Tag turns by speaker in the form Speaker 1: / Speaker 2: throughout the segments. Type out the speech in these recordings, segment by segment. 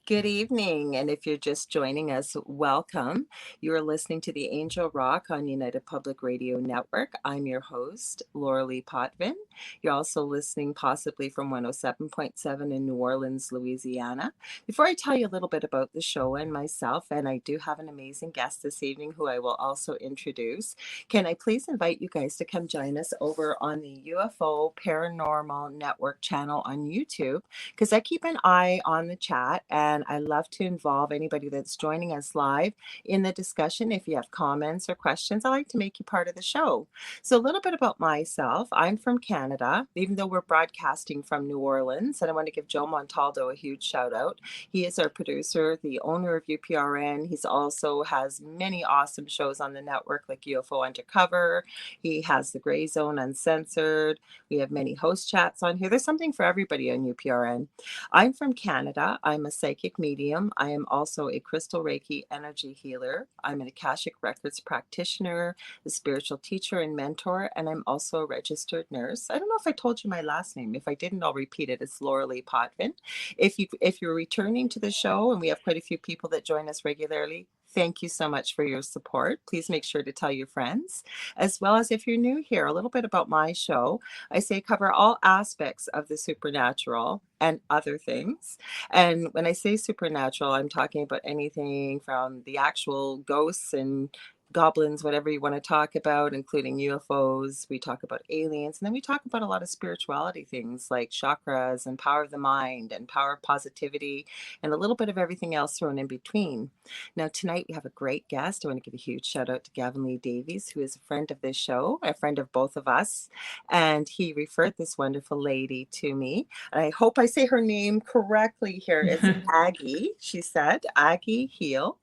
Speaker 1: Good evening, and if you're just joining us, welcome. You are listening to the Angel Rock on United Public Radio Network. I'm your host, Lorilei Potvin. You're also listening possibly from 107.7 in New Orleans, Louisiana. Before I tell you a little bit about the show and myself, and I do have an amazing guest this evening who I will also introduce, can I please invite you guys to come join us over on the UFO Paranormal Network channel on YouTube, because I keep an eye on the chat and I love to involve anybody that's joining us live in the discussion. If you have comments or questions, I like to make you part of the show. So a little bit about myself. I'm from Canada, even though we're broadcasting from New Orleans, and I want to give Joe Montaldo a huge shout out. He is our producer, the owner of UPRN. He's also has many awesome shows on the network like UFO Undercover. He has the Gray Zone Uncensored. We have many host chats on here. There's something for everybody on UPRN. I'm from Canada. I'm a psychic medium. I am also a crystal Reiki energy healer. I'm an Akashic Records practitioner, a spiritual teacher and mentor, and I'm also a registered nurse. I don't know if I told you my last name. If I didn't, I'll repeat it. It's Lorilei Potvin. If you're returning to the show, and we have quite a few people that join us regularly, thank you so much for your support. Please make sure to tell your friends, as well as if you're new here, a little bit about my show. I say cover all aspects of the supernatural and other things. And when I say supernatural, I'm talking about anything from the actual ghosts and goblins, whatever you want to talk about, including UFOs. We talk about aliens, and then we talk about a lot of spirituality things like chakras and power of the mind and power of positivity and a little bit of everything else thrown in between. Now, tonight we have a great guest. I want to give a huge shout out to Gavin Lee Davies, who is a friend of this show, a friend of both of us. And he referred this wonderful lady to me. I hope I say her name correctly here. It's Agi, she said, Agi Heale.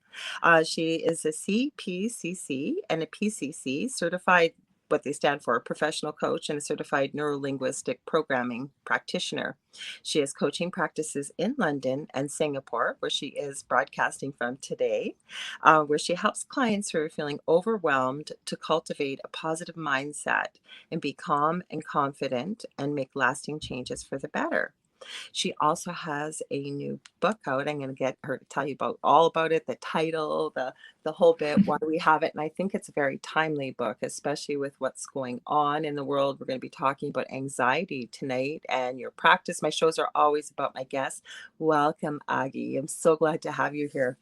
Speaker 1: She is a CPCC and a PCC certified, what they stand for, a professional coach and a certified Neuro-Linguistic Programming practitioner. She has coaching practices in London and Singapore, where she is broadcasting from today, where she helps clients who are feeling overwhelmed to cultivate a positive mindset and be calm and confident and make lasting changes for the better. She also has a new book out. I'm going to get her to tell you all about it, the title, the whole bit, why we have it. And I think it's a very timely book, especially with what's going on in the world. We're going to be talking about anxiety tonight and your practice. My shows are always about my guests. Welcome, Agi. I'm so glad to have you here.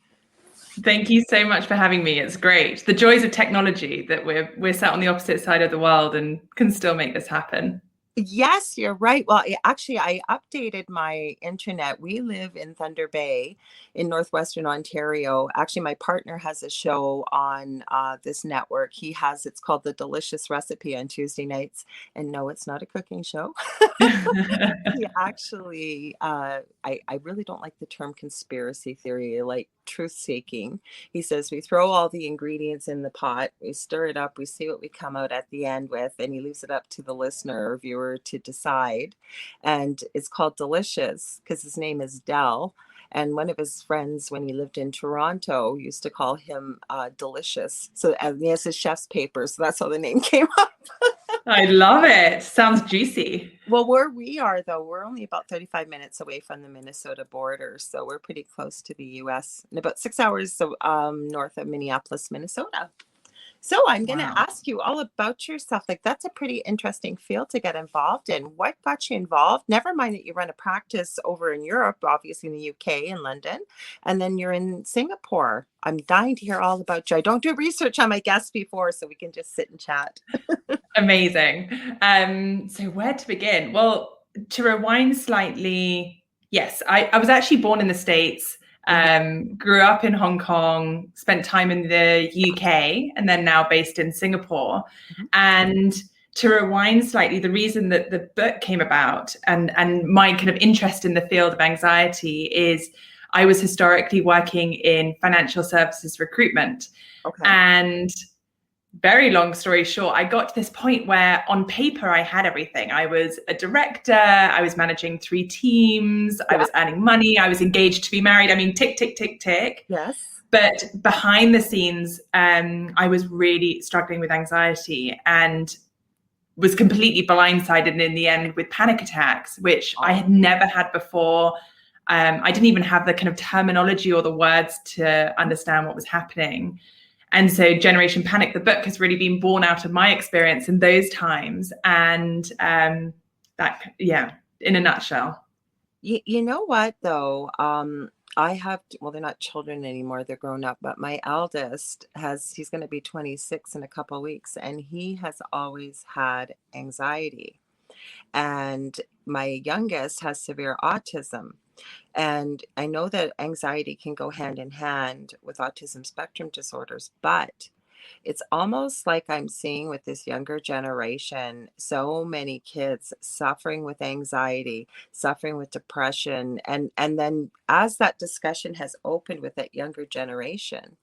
Speaker 2: Thank you so much for having me. It's great. The joys of technology, that we're sat on the opposite side of the world and can still make this happen.
Speaker 1: Yes, you're right. Well, actually, I updated my internet. We live in Thunder Bay in northwestern Ontario. Actually, my partner has a show on this network. It's called The Delicious Recipe on Tuesday nights. And no, it's not a cooking show. He actually, I really don't like the term conspiracy theory, like truth seeking. He says we throw all the ingredients in the pot, we stir it up, we see what we come out at the end with, and he leaves it up to the listener or viewer to decide. And it's called Delicious because his name is Del. And one of his friends, when he lived in Toronto, used to call him Delicious. So he has his chef's paper. So that's how the name came up.
Speaker 2: I love it. Sounds juicy.
Speaker 1: Well, where we are, though, we're only about 35 minutes away from the Minnesota border. So we're pretty close to the U.S. and about 6 hours north of Minneapolis, Minnesota. So I'm going to ask you all about yourself. Like, that's a pretty interesting field to get involved in. What got you involved? Never mind that you run a practice over in Europe, obviously in the UK and London, and then you're in Singapore. I'm dying to hear all about you. I don't do research on my guests before, so we can just sit and chat.
Speaker 2: Amazing. So where to begin? Well, to rewind slightly, yes, I was actually born in the States. Grew up in Hong Kong, spent time in the UK, and then now based in Singapore. And to rewind slightly, the reason that the book came about and my kind of interest in the field of anxiety is I was historically working in financial services recruitment. And very long story short, I got to this point where on paper I had everything. I was a director, I was managing 3 teams, I was earning money, I was engaged to be married. I mean, tick, tick, tick, tick.
Speaker 1: Yes.
Speaker 2: But behind the scenes, I was really struggling with anxiety and was completely blindsided in the end with panic attacks, which I had never had before. I didn't even have the kind of terminology or the words to understand what was happening. And so Generation Panic, the book, has really been born out of my experience in those times. And that, yeah, in a nutshell.
Speaker 1: You know what, though? I have, well, they're not children anymore, they're grown up, but my eldest he's going to be 26 in a couple of weeks, and he has always had anxiety. And my youngest has severe autism. And I know that anxiety can go hand in hand with autism spectrum disorders, but it's almost like I'm seeing with this younger generation, so many kids suffering with anxiety, suffering with depression. And then as that discussion has opened with that younger generation,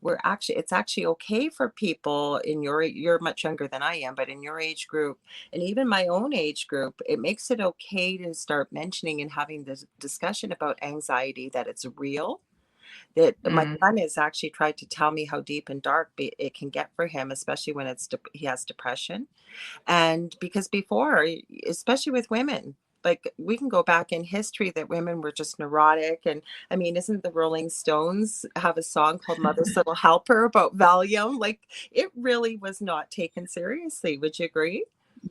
Speaker 1: it's actually okay for people in you're much younger than I am, but in your age group and even my own age group, it makes it okay to start mentioning and having this discussion about anxiety, that it's real. That my son has actually tried to tell me how deep and dark it can get for him, especially when he has depression. And because before, especially with women, like we can go back in history that women were just neurotic. And I mean, isn't the Rolling Stones have a song called Mother's Little Helper about Valium? Like it really was not taken seriously. Would you agree?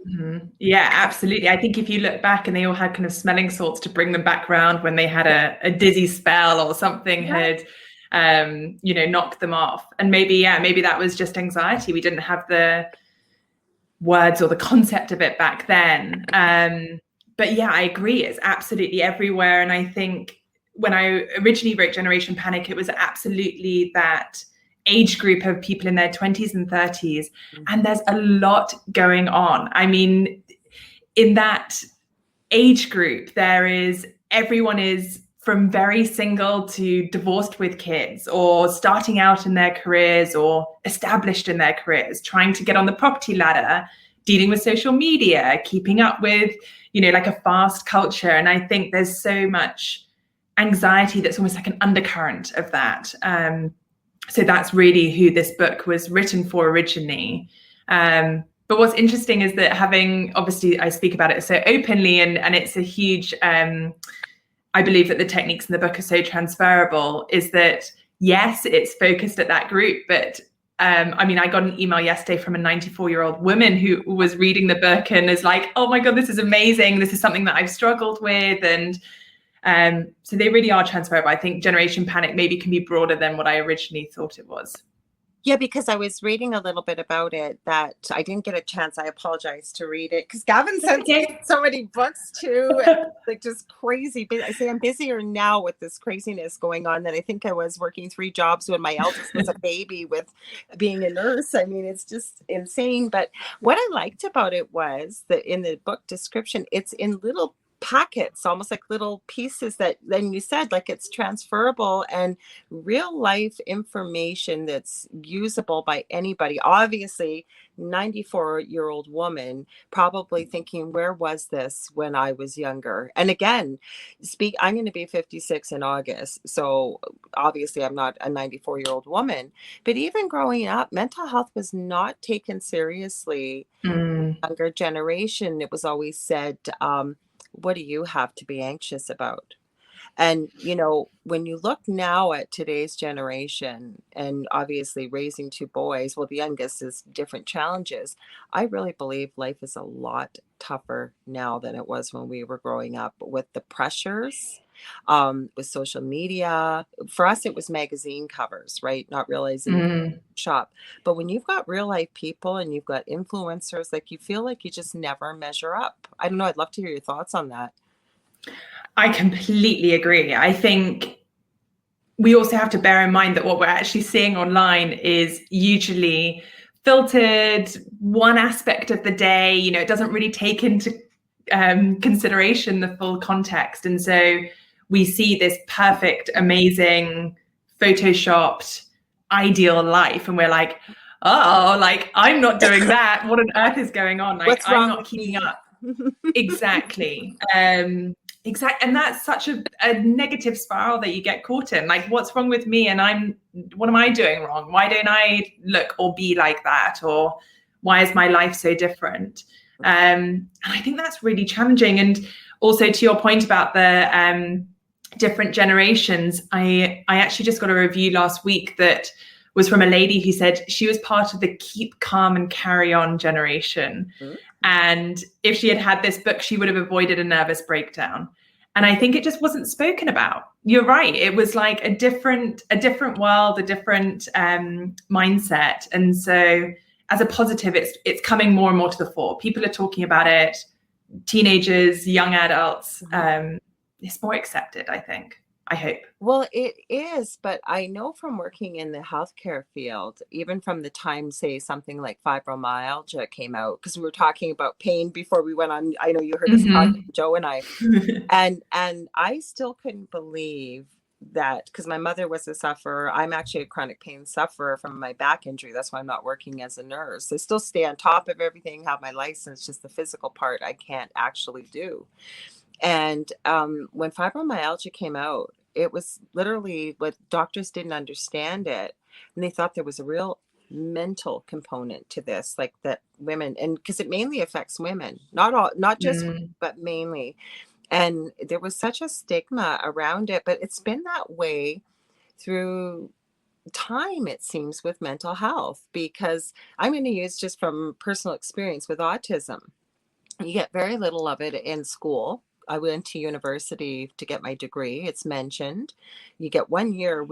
Speaker 2: Mm-hmm. Yeah, absolutely. I think if you look back, and they all had kind of smelling salts to bring them back round when they had a dizzy spell or something had knocked them off. And maybe that was just anxiety. We didn't have the words or the concept of it back then. But yeah, I agree, it's absolutely everywhere. And I think when I originally wrote Generation Panic, it was absolutely that age group of people in their 20s and 30s. And there's a lot going on. I mean, in that age group, everyone is from very single to divorced with kids, or starting out in their careers or established in their careers, trying to get on the property ladder, dealing with social media, keeping up with, like a fast culture. And I think there's so much anxiety that's almost like an undercurrent of that. So that's really who this book was written for originally. But what's interesting is that obviously I speak about it so openly, and it's a huge, I believe that the techniques in the book are so transferable, is that, yes, it's focused at that group. But I got an email yesterday from a 94-year-old woman who was reading the book and is like, oh my God, this is amazing. This is something that I've struggled with. And so they really are transferable. I think Generation Panic maybe can be broader than what I originally thought it was.
Speaker 1: Yeah, because I was reading a little bit about it that I didn't get a chance. I apologize to read it because Gavin sent me so many books too, like just crazy. But I say I'm busier now with this craziness going on than I think I was working 3 jobs when my eldest was a baby with being a nurse. I mean, it's just insane. But what I liked about it was that in the book description, it's in little packets, almost like little pieces that then you said, like it's transferable and real life information that's usable by anybody. Obviously 94-year-old woman probably thinking, where was this when I was younger? And again, I'm going to be 56 in August, so obviously I'm not a 94-year-old woman, but even growing up, mental health was not taken seriously. Younger generation, it was always said, what do you have to be anxious about? And, when you look now at today's generation, and obviously raising 2 boys, well, the youngest is different challenges. I really believe life is a lot tougher now than it was when we were growing up, with the pressures, with social media. For us, it was magazine covers, right? Not realizing shop. But when you've got real life people and you've got influencers, like you feel like you just never measure up. I don't know. I'd love to hear your thoughts on that.
Speaker 2: I completely agree. I think we also have to bear in mind that what we're actually seeing online is usually filtered one aspect of the day. It doesn't really take into consideration the full context. And so we see this perfect, amazing, photoshopped, ideal life. And we're like, oh, like, I'm not doing that. What on earth is going on? Like, I'm not keeping up. Exactly. Exactly. And that's such a negative spiral that you get caught in. Like, what's wrong with me? And what am I doing wrong? Why don't I look or be like that? Or why is my life so different? And I think that's really challenging. And also to your point about the different generations. I actually just got a review last week that was from a lady who said she was part of the keep calm and carry on generation.
Speaker 1: Mm-hmm.
Speaker 2: And if she had had this book, she would have avoided a nervous breakdown. And I think it just wasn't spoken about. You're right. It was like a different world, a different mindset. And so as a positive, it's coming more and more to the fore. People are talking about it, teenagers, young adults. It's more accepted, I think. I hope.
Speaker 1: Well, it is, but I know from working in the healthcare field, even from the time, say, something like fibromyalgia came out, because we were talking about pain before we went on. I know you heard us talking, Joe and I, and I still couldn't believe that, because my mother was a sufferer. I'm actually a chronic pain sufferer from my back injury. That's why I'm not working as a nurse. I still stay on top of everything, have my license, just the physical part I can't actually do. And when fibromyalgia came out, it was literally what doctors didn't understand it. And they thought there was a real mental component to this, like that women, and because it mainly affects women, not just, but mainly. And there was such a stigma around it, but it's been that way through time, it seems, with mental health, because I'm going to use just from personal experience with autism. You get very little of it in school. I went to university to get my degree. It's mentioned. You get 1 year.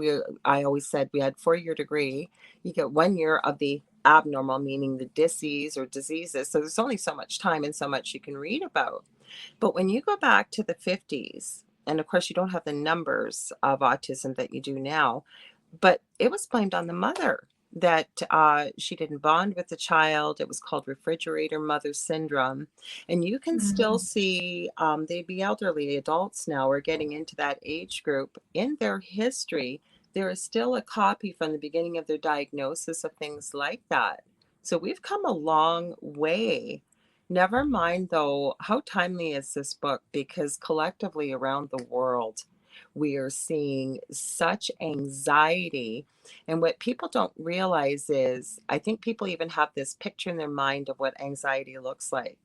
Speaker 1: I always said we had 4-year degree. You get 1 year of the abnormal, meaning the disease or diseases. So there's only so much time and so much you can read about. But when you go back to the 50s, and of course you don't have the numbers of autism that you do now, but it was blamed on the mother that she didn't bond with the child. It was called refrigerator mother syndrome. And you can still see, they'd be elderly adults now or getting into that age group. In their history, there is still a copy from the beginning of their diagnosis of things like that. So we've come a long way. Never mind, though, how timely is this book? Because collectively around the world, we are seeing such anxiety. And what people don't realize is, I think people even have this picture in their mind of what anxiety looks like.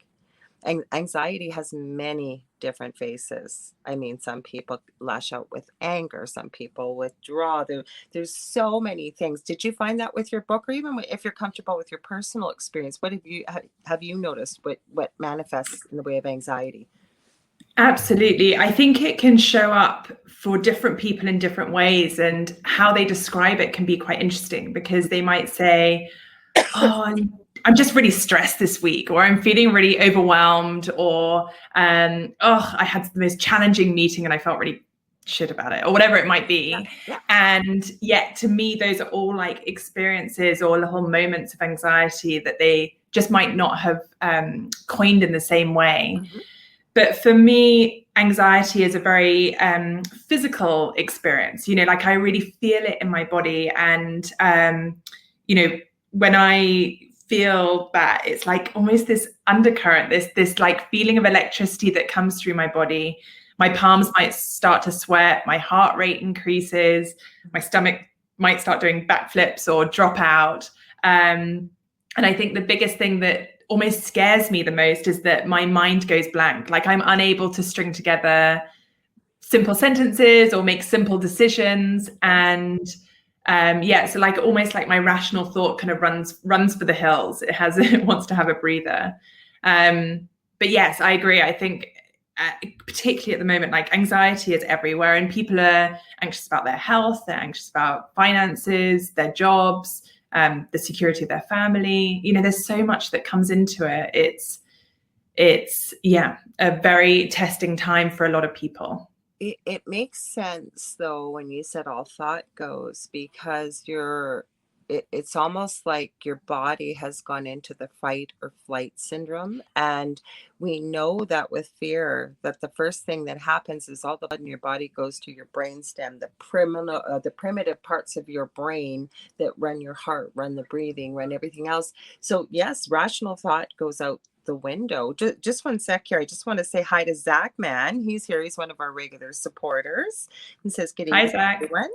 Speaker 1: And anxiety has many different faces. I mean, some people lash out with anger, some people withdraw. There's so many things. Did you find that with your book, or even if you're comfortable with your personal experience? What have you noticed what manifests in the way of anxiety?
Speaker 2: Absolutely. I think it can show up for different people in different ways, and how they describe it can be quite interesting, because they might say, oh, I'm just really stressed this week, or I'm feeling really overwhelmed, or I had the most challenging meeting and I felt really shit about it, or whatever it might be.
Speaker 1: Yeah.
Speaker 2: And yet to me, those are all like experiences or little moments of anxiety that they just might not have coined in the same way. But for me, anxiety is a very physical experience. Like I really feel it in my body. And, when I feel that, it's like almost this undercurrent, this like feeling of electricity that comes through my body. My palms might start to sweat, my heart rate increases, my stomach might start doing backflips or drop out. And I think the biggest thing that almost scares me the most is that my mind goes blank. Like I'm unable to string together simple sentences or make simple decisions. And so like almost like my rational thought kind of runs for the hills. It wants to have a breather. But yes, I agree. I think particularly at the moment, like anxiety is everywhere, and people are anxious about their health. They're anxious about finances, their jobs, the security of their family. There's so much that comes into it. It's a very testing time for a lot of people.
Speaker 1: It makes sense, though, when you said all thought goes, because it's almost like your body has gone into the fight or flight syndrome. And we know that with fear, that the first thing that happens is all the blood in your body goes to your brainstem, the primitive parts of your brain that run your heart, run the breathing, run everything else. So yes, rational thought goes out the window. Just 1 sec here. I just want to say hi to Zach Mann. He's here. He's one of our regular supporters. He says, "Good evening, everyone."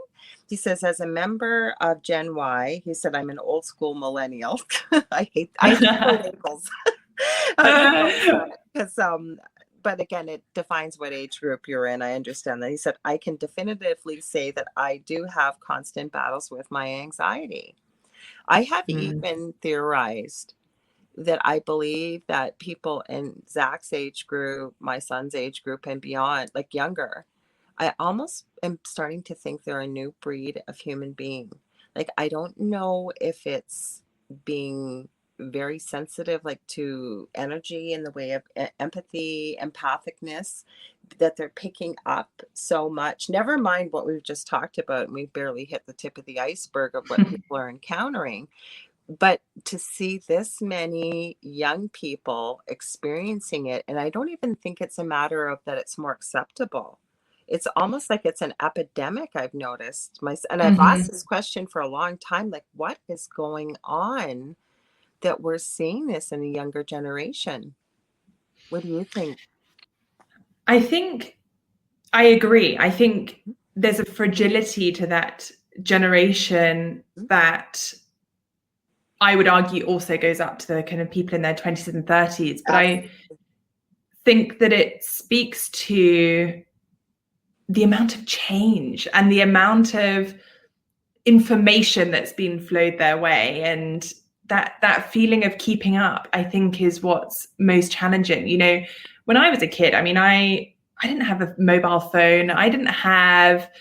Speaker 1: He says, as a member of Gen Y, he said, "I'm an old school millennial." I hate the labels. Because but again, it defines what age group you're in. I understand that. He said, I can definitively say that I do have constant battles with my anxiety. I have even theorized that I believe that people in Zach's age group, my son's age group, and beyond, like younger, I almost am starting to think they're a new breed of human being. Like, I don't know if it's being very sensitive, like to energy in the way of empathy, empathicness, that they're picking up so much. Never mind what we've just talked about, and we've barely hit the tip of the iceberg of what people are encountering. But to see this many young people experiencing it, and I don't even think it's a matter of that it's more acceptable. It's almost like it's an epidemic, I've noticed. And I've asked this question for a long time, like, what is going on that we're seeing this in a younger generation? What do you think?
Speaker 2: I think I agree. I think there's a fragility to that generation that I would argue also goes up to the kind of people in their 20s and 30s. But I think that it speaks to the amount of change and the amount of information that's been flowed their way, and that feeling of keeping up, I think, is what's most challenging. You know, when I was a kid, I mean, I didn't have a mobile phone. I didn't have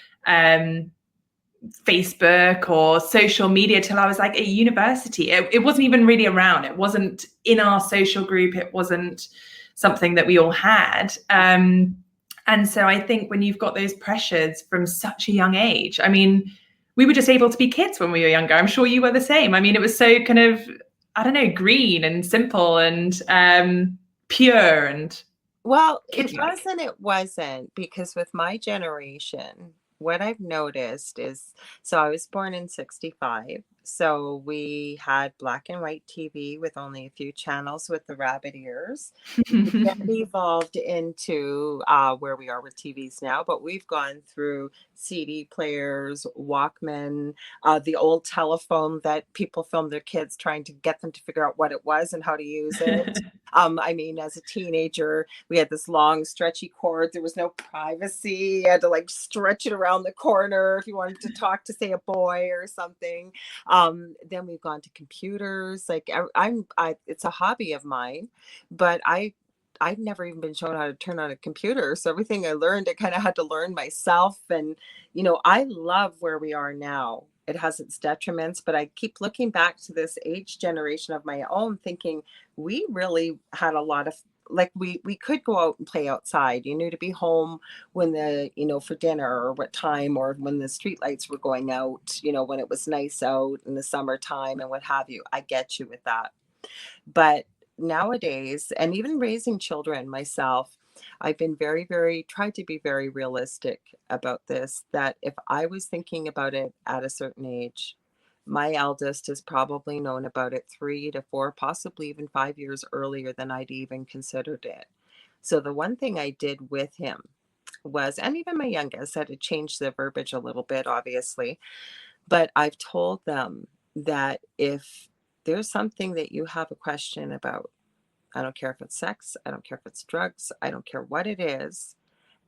Speaker 2: Facebook or social media till I was like at university. It wasn't even really around. It wasn't in our social group. It wasn't something that we all had. And so I think when you've got those pressures from such a young age, I mean, we were just able to be kids when we were younger. I'm sure you were the same. I mean, it was so kind of, I don't know, green and simple and pure and
Speaker 1: well,
Speaker 2: kid-like.
Speaker 1: it wasn't, because with my generation, what I've noticed is, so I was born in 65. So we had black and white TV with only a few channels with the rabbit ears. Then evolved into where we are with TVs now, but we've gone through CD players, Walkman, the old telephone that people filmed their kids trying to get them to figure out what it was and how to use it. I mean, as a teenager, we had this long, stretchy cord. There was no privacy. You had to like stretch it around the corner if you wanted to talk to, say, a boy or something. Then we've gone to computers. Like it's a hobby of mine, but I've never even been shown how to turn on a computer. So everything I learned, I kind of had to learn myself. And, you know, I love where we are now. It has its detriments, but I keep looking back to this age generation of my own, thinking we really had a lot of, like, we could go out and play outside. You knew to be home when for dinner or what time, or when the street lights were going out, when it was nice out in the summertime and what have you. I get you with that. But nowadays, and even raising children myself, I've been tried to be very realistic about this, that if I was thinking about it at a certain age, my eldest has probably known about it 3 to 4, possibly even 5 years earlier than I'd even considered it. So the one thing I did with him was, and even my youngest, had to change the verbiage a little bit, obviously, but I've told them that if there's something that you have a question about, I don't care if it's sex, I don't care if it's drugs, I don't care what it is,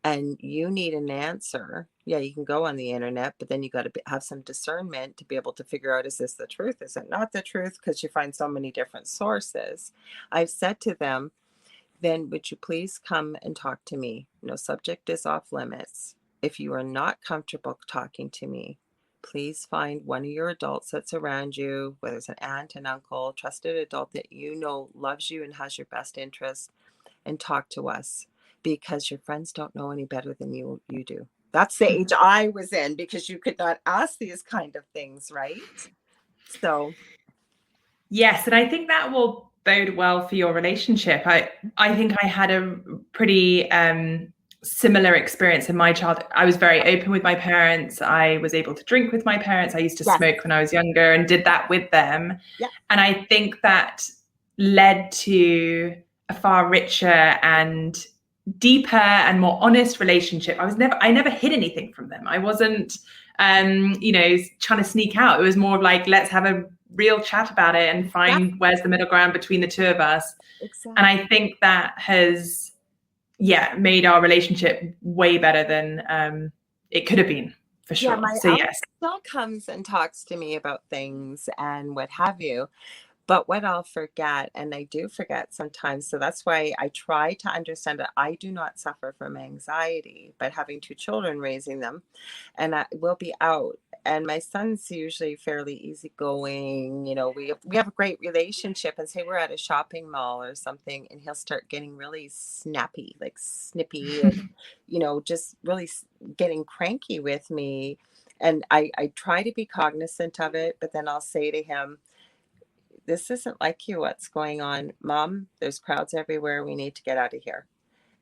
Speaker 1: and you need an answer, yeah, you can go on the internet, but then you got to have some discernment to be able to figure out, is this the truth? Is it not the truth? Because you find so many different sources. I've said to them, then would you please come and talk to me? No subject is off limits. If you are not comfortable talking to me, please find one of your adults that's around you, whether it's an aunt, an uncle, trusted adult that you know loves you and has your best interest, and talk to us, because your friends don't know any better than you do. That's the age I was in, because you could not ask these kind of things, right? So
Speaker 2: Yes, and I think that will bode well for your relationship. I think I had a pretty similar experience in my childhood. I was very open with my parents. I was able to drink with my parents. I used to
Speaker 1: yes,
Speaker 2: smoke when I was younger and did that with them.
Speaker 1: yeah,
Speaker 2: And I think that led to a far richer and deeper and more honest relationship. I never hid anything from them. I wasn't trying to sneak out. It was more of like, let's have a real chat about it and find where's the middle ground between the two of us.
Speaker 1: exactly.
Speaker 2: And I think that has made our relationship way better than it could have been, for sure.
Speaker 1: Yeah, my
Speaker 2: So
Speaker 1: eldest
Speaker 2: yes.
Speaker 1: still comes and talks to me about things and what have you. But what I'll forget, and I do forget sometimes, so that's why I try to understand that I do not suffer from anxiety, but having two children, raising them, and I will be out. And my son's usually fairly easygoing. We have a great relationship. And say we're at a shopping mall or something, and he'll start getting really snappy, like snippy, and just really getting cranky with me. And I try to be cognizant of it, but then I'll say to him, "This isn't like you. What's going on, Mom? There's crowds everywhere. We need to get out of here."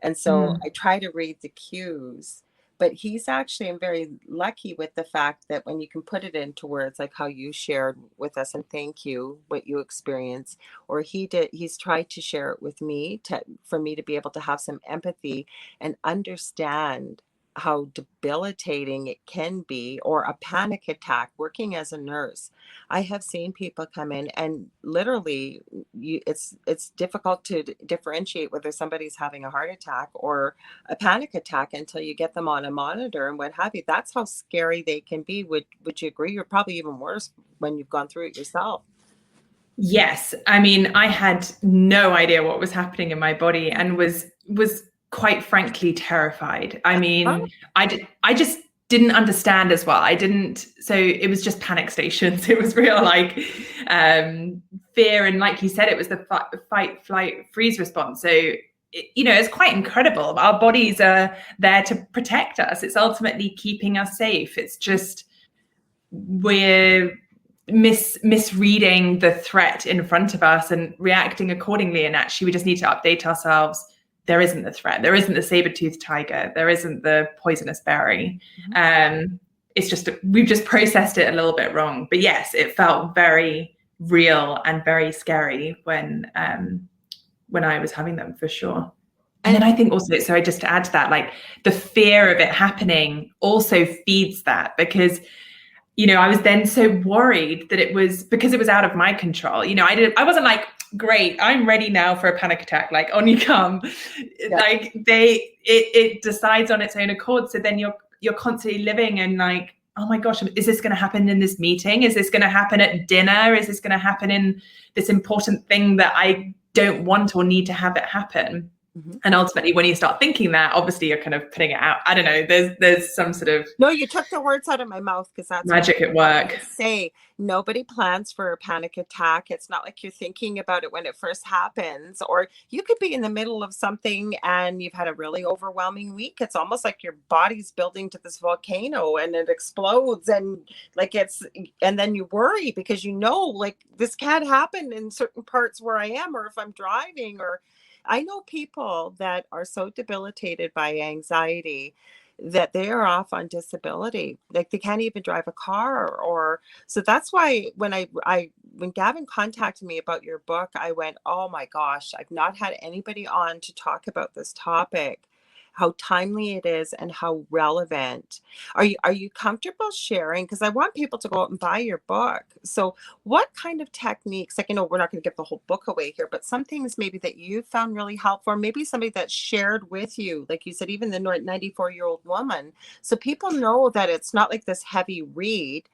Speaker 1: And so I try to read the cues, but he's actually, I'm very lucky with the fact that when you can put it into words, like how you shared with us, and thank you, what you experienced, or he's tried to share it with me for me to be able to have some empathy and understand how debilitating it can be, or a panic attack. Working as a nurse, I have seen people come in and literally it's difficult to differentiate whether somebody's having a heart attack or a panic attack until you get them on a monitor and what have you. That's how scary they can be. Would you agree? You're probably even worse when you've gone through it yourself.
Speaker 2: Yes. I mean, I had no idea what was happening in my body and was quite frankly terrified. I mean, I just didn't understand as well. So it was just panic stations. It was real fear. And like you said, it was the fight, flight, freeze response. So, it's quite incredible. Our bodies are there to protect us. It's ultimately keeping us safe. It's just we're misreading the threat in front of us and reacting accordingly. And actually, we just need to update ourselves. There isn't the threat. There isn't the saber-toothed tiger. There isn't the poisonous berry. It's just we've just processed it a little bit wrong. But yes, it felt very real and very scary when I was having them, for sure. And then I think also, sorry, just to add to that, like the fear of it happening also feeds that, because I was then so worried that it was out of my control. I wasn't like, great, I'm ready now for a panic attack, like on you come. Yeah. Like it decides on its own accord. So then you're constantly living in like, oh my gosh, is this going to happen in this meeting? Is this going to happen at dinner? Is this going to happen in this important thing that I don't want or need to have it happen? Mm-hmm. And ultimately, when you start thinking that, obviously you're kind of putting it out. I don't know. There's some sort of
Speaker 1: no. You took the words out of my mouth, because that's
Speaker 2: magic at work.
Speaker 1: Say nobody plans for a panic attack. It's not like you're thinking about it when it first happens, or you could be in the middle of something and you've had a really overwhelming week. It's almost like your body's building to this volcano and it explodes, and and then you worry because like this can't happen in certain parts where I am, or if I'm driving, or I know people that are so debilitated by anxiety that they are off on disability. Like they can't even drive a car, or so that's why when when Gavin contacted me about your book, I went, oh my gosh, I've not had anybody on to talk about this topic, how timely it is and how relevant. Are you comfortable sharing? Because I want people to go out and buy your book. So what kind of techniques, like, we're not going to give the whole book away here, but some things maybe that you found really helpful, or maybe somebody that shared with you, like you said, even the 94-year-old woman. So people know that it's not like this heavy read,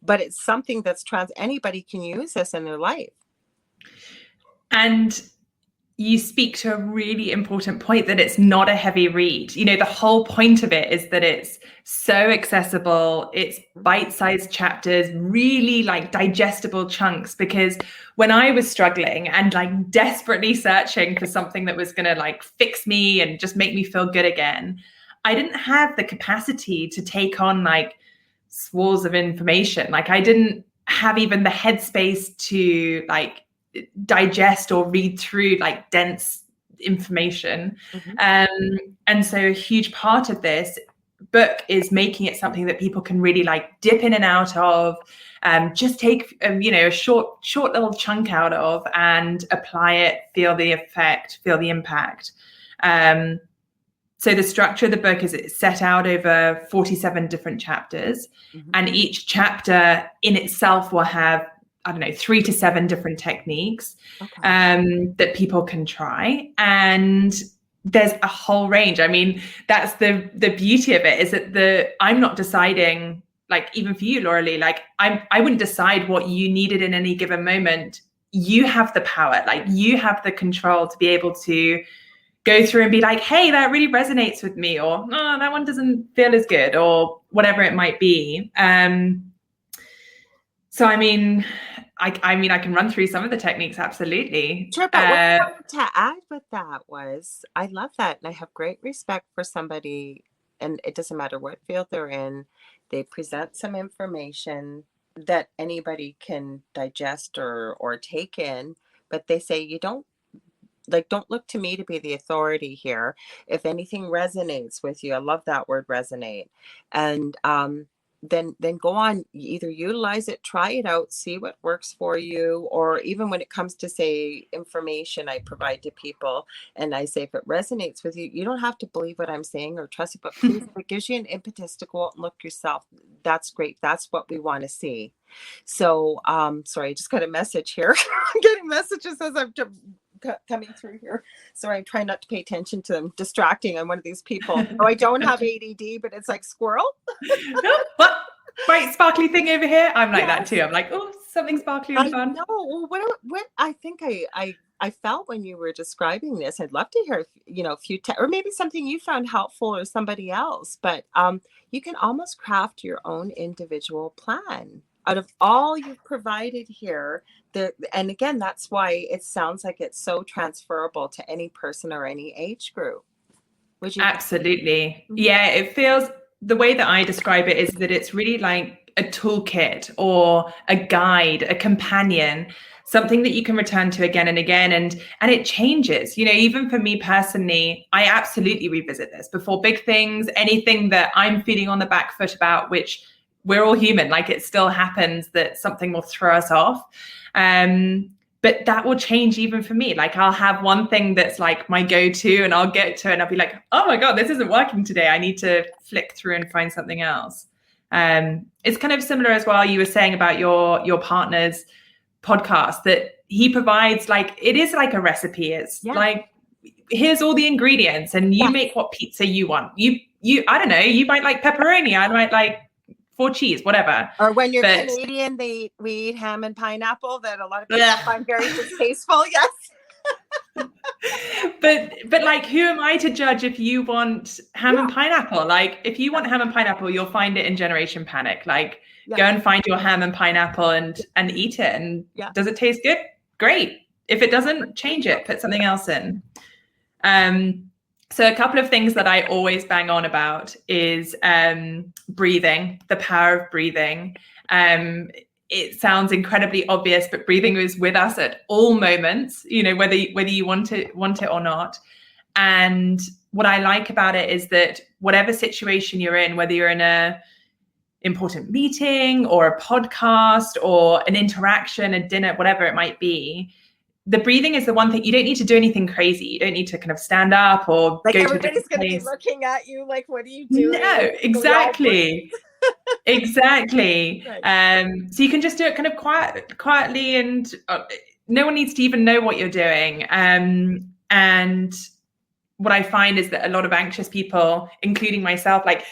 Speaker 1: but it's something that's anybody can use this in their life.
Speaker 2: And you speak to a really important point, that it's not a heavy read. The whole point of it is that it's so accessible. It's bite-sized chapters, really like digestible chunks. Because when I was struggling and like desperately searching for something that was going to like fix me and just make me feel good again, I didn't have the capacity to take on like swaths of information. Like I didn't have even the headspace to like digest or read through like dense information. Mm-hmm. And so a huge part of this book is making it something that people can really like dip in and out of, just take a short little chunk out of and apply it, feel the effect, feel the impact. So the structure of the book is it's set out over 47 different chapters. Mm-hmm. And each chapter in itself will have 3 to 7 different techniques that people can try. And there's a whole range. I mean, that's the beauty of it, is that I'm not deciding, like, even for you, Lorilei, like I wouldn't decide what you needed in any given moment. You have the power, like you have the control to be able to go through and be like, hey, that really resonates with me, or no, that one doesn't feel as good, or whatever it might be. So I mean, I can run through some of the techniques, absolutely.
Speaker 1: Sure, but what I wanted to add with that was, I love that, and I have great respect for somebody, and it doesn't matter what field they're in, they present some information that anybody can digest or take in, but they say, you don't look to me to be the authority here. If anything resonates with you, I love that word, resonate, and then go on, either utilize it, try it out, see what works for you. Or even when it comes to, say, information I provide to people, and I say, if it resonates with you, you don't have to believe what I'm saying or trust it, but please, if it gives you an impetus to go out and look yourself, that's great. That's what we want to see. So sorry, I just got a message here. I'm getting messages as I'm coming through here. Sorry, I'm trying not to pay attention to them. Distracting. I'm one of these people. Oh, I don't have ADD, but it's like squirrel.
Speaker 2: What? Bright sparkly thing over here. I'm like that too. I'm like, oh, something sparkly and fun.
Speaker 1: No, what I think I felt when you were describing this, I'd love to hear, a few, or maybe something you found helpful or somebody else, but you can almost craft your own individual plan out of all you've provided here. And again, that's why it sounds like it's so transferable to any person or any age group. Would you?
Speaker 2: Absolutely. Yeah, it feels, the way that I describe it is that it's really like a toolkit or a guide, a companion, something that you can return to again and again. And it changes, even for me personally, I absolutely revisit this before big things, anything that I'm feeling on the back foot about, which we're all human, like it still happens that something will throw us off. But that will change even for me. Like I'll have one thing that's like my go-to, and I'll get to it and I'll be like, oh my God, this isn't working today. I need to flick through and find something else. It's kind of similar as well. You were saying about your partner's podcast, that he provides, like, it is like a recipe. It's like, here's all the ingredients and you make what pizza you want. You, I don't know, you might like pepperoni. I might like 4 cheese, whatever.
Speaker 1: Or when you're Canadian, we eat ham and pineapple that a lot of people find very distasteful. Yes.
Speaker 2: but like, who am I to judge if you want ham and pineapple? Like, if you want ham and pineapple, you'll find it in Generation Panic. Like, go and find your ham and pineapple and eat it. And does it taste good? Great. If it doesn't, change it. Put something else in. So a couple of things that I always bang on about is breathing, the power of breathing. It sounds incredibly obvious, but breathing is with us at all moments, whether you want it or not. And what I like about it is that whatever situation you're in, whether you're in a important meeting or a podcast or an interaction, a dinner, whatever it might be, the breathing is the one thing. You don't need to do anything crazy. You don't need to kind of stand up or
Speaker 1: like
Speaker 2: go to a
Speaker 1: everybody's
Speaker 2: different
Speaker 1: going to be looking at you like, what are you doing?
Speaker 2: No, exactly. Exactly. Right. So you can just do it kind of quietly, and no one needs to even know what you're doing. And what I find is that a lot of anxious people, including myself, like,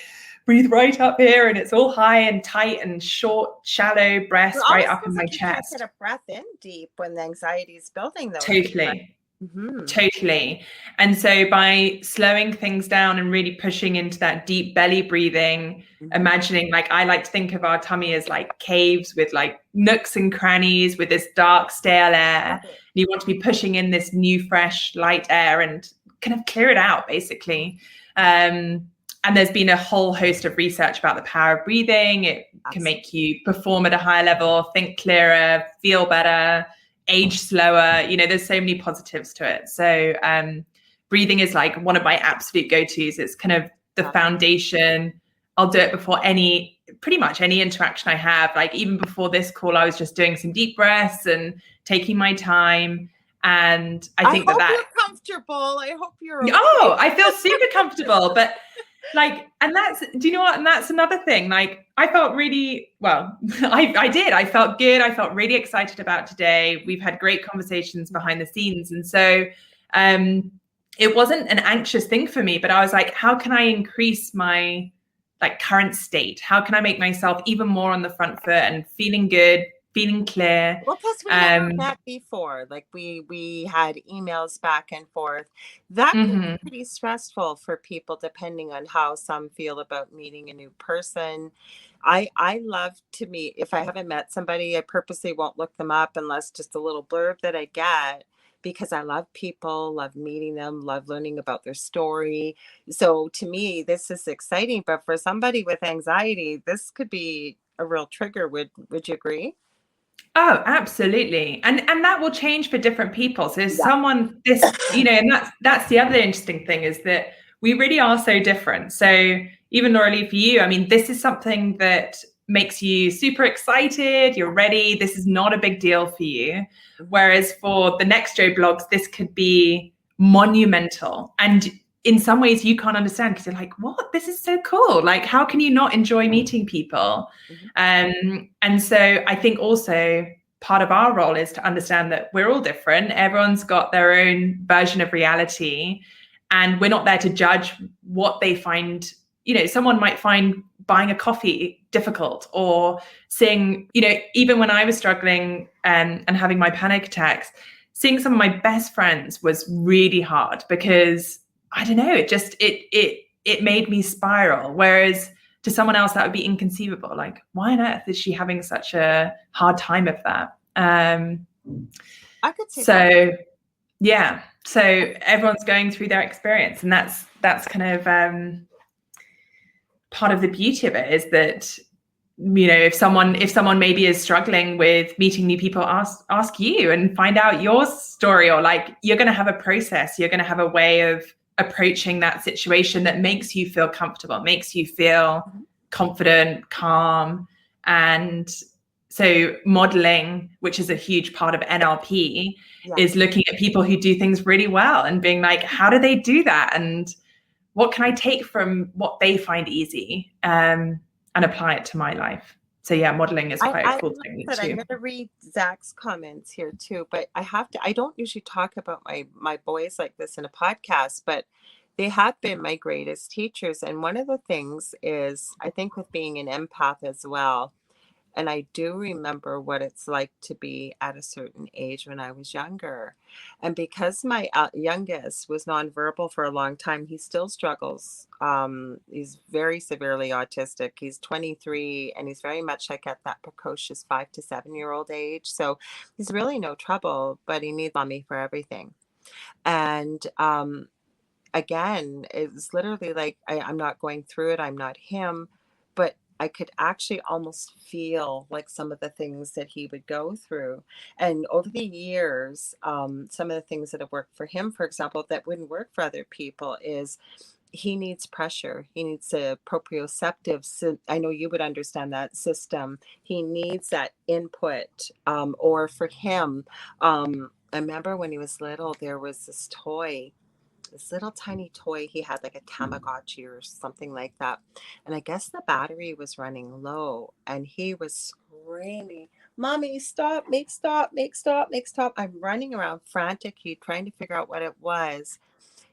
Speaker 2: breathe right up here, and it's all high and tight and short, shallow breaths right up in my chest.
Speaker 1: Get a breath in deep when the anxiety is building, though.
Speaker 2: Totally. Totally. And so by slowing things down and really pushing into that deep belly breathing, imagining, like, I like to think of our tummy as like caves with like nooks and crannies with this dark, stale air. And you want to be pushing in this new, fresh, light air and kind of clear it out, basically. And there's been a whole host of research about the power of breathing. It can make you perform at a higher level, think clearer, feel better, age slower. There's so many positives to it. So breathing is like one of my absolute go-tos. It's kind of the foundation. I'll do it before pretty much any interaction I have. Like, even before this call, I was just doing some deep breaths and taking my time. And I think that
Speaker 1: you're comfortable. I hope you're okay.
Speaker 2: Oh, I feel super comfortable. But like, and that's, do you know what? And that's another thing. Like, I felt really, well, I did. I felt good. I felt really excited about today. We've had great conversations behind the scenes. And so it wasn't an anxious thing for me, but I was like, how can I increase my like current state? How can I make myself even more on the front foot and feeling good, feeling clear?
Speaker 1: Well, plus we never met before. Like we had emails back and forth. That can be pretty stressful for people, depending on how some feel about meeting a new person. I love to meet. If I haven't met somebody, I purposely won't look them up unless just a little blurb that I get, because I love people, love meeting them, love learning about their story. So to me, this is exciting. But for somebody with anxiety, this could be a real trigger. Would you agree?
Speaker 2: Oh, absolutely. And that will change for different people. So
Speaker 1: Yeah.
Speaker 2: someone this, you know, and that's the other interesting thing is that we really are so different. So even Lorilei, for you, I mean, this is something that makes you super excited, you're ready. This is not a big deal for you. Whereas for the next Joe blogs, this could be monumental. And in some ways you can't understand because you're like, what? This is so cool. Like, how can you not enjoy meeting people? And so I think also part of our role is to understand that we're all different. Everyone's got their own version of reality. And we're not there to judge what they find. You know, someone might find buying a coffee difficult, or seeing, you know, even when I was struggling and having my panic attacks, seeing some of my best friends was really hard because I don't know, it made me spiral. Whereas to someone else, that would be inconceivable. Like, why on earth is she having such a hard time of that?
Speaker 1: I could see that.
Speaker 2: So yeah, so everyone's going through their experience, and that's kind of part of the beauty of it, is that, you know, if someone maybe is struggling with meeting new people, ask you and find out your story, or like, you're going to have a process, you're going to have a way of approaching that situation that makes you feel comfortable, makes you feel confident, calm. And so modeling, which is a huge part of NLP, is looking at people who do things really well and being like, how do they do that? And what can I take from what they find easy, and apply it to my life? So yeah, modeling is quite a cool thing
Speaker 1: I'm
Speaker 2: too.
Speaker 1: going to read Zach's comments here too, but I don't usually talk about my boys like this in a podcast, but they have been my greatest teachers. And one of the things is, I think with being an empath as well, and I do remember what it's like to be at a certain age when I was younger. And because my youngest was nonverbal for a long time, he still struggles. He's very severely autistic. He's 23, and he's very much like at that precocious 5 to 7 year old age. So he's really no trouble, but he needs mommy for everything. And again, it's literally like, I'm not going through it. I'm not him, but I could actually almost feel like some of the things that he would go through. And over the years, some of the things that have worked for him, for example, that wouldn't work for other people, is he needs pressure. He needs a proprioceptive. I know you would understand that system. He needs that input. Or for him, I remember when he was little, there was this little tiny toy he had, like a Tamagotchi or something like that. And I guess the battery was running low, and he was screaming, Mommy, stop, make stop, make stop, make stop. I'm running around frantically trying to figure out what it was.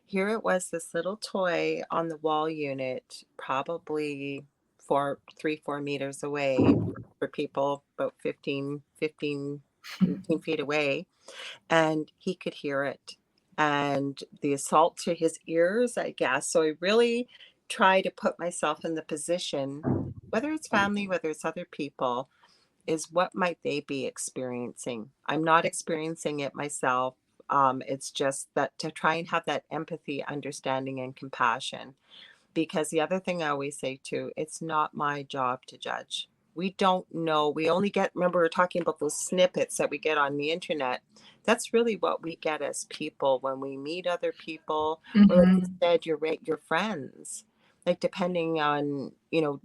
Speaker 1: Here it was, this little toy on the wall unit, probably 4 meters away, for people about 18 feet away, and he could hear it, and the assault to his ears, I guess. So I really try to put myself in the position, whether it's family, whether it's other people, is what might they be experiencing. I'm not experiencing it myself. It's just that to try and have that empathy, understanding, and compassion. Because the other thing I always say too, it's not my job to judge. We don't know. We only get, remember, we're talking about those snippets that we get on the internet. That's really what we get as people when we meet other people, or like you said, your friends. Like, depending on,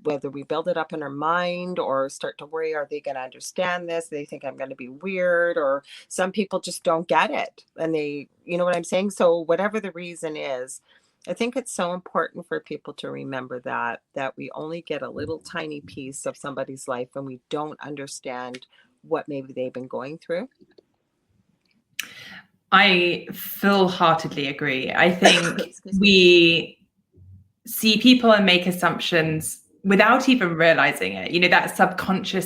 Speaker 1: whether we build it up in our mind or start to worry, are they going to understand this? They think I'm going to be weird, or some people just don't get it. And they, you know what I'm saying? So whatever the reason is, I think it's so important for people to remember that we only get a little tiny piece of somebody's life, and we don't understand what maybe they've been going through.
Speaker 2: I full-heartedly agree. I think we see people and make assumptions without even realizing it. The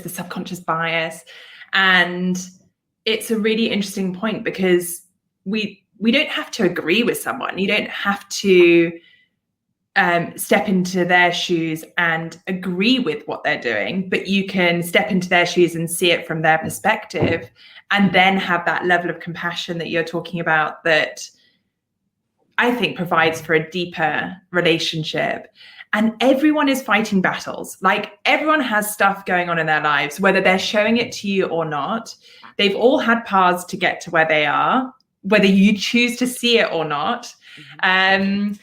Speaker 2: subconscious bias. And it's a really interesting point because we don't have to agree with someone. You don't have to step into their shoes and agree with what they're doing, but you can step into their shoes and see it from their perspective, and then have that level of compassion that you're talking about that I think provides for a deeper relationship. And everyone is fighting battles. Like, everyone has stuff going on in their lives, whether they're showing it to you or not. They've all had paths to get to where they are, whether you choose to see it or not. And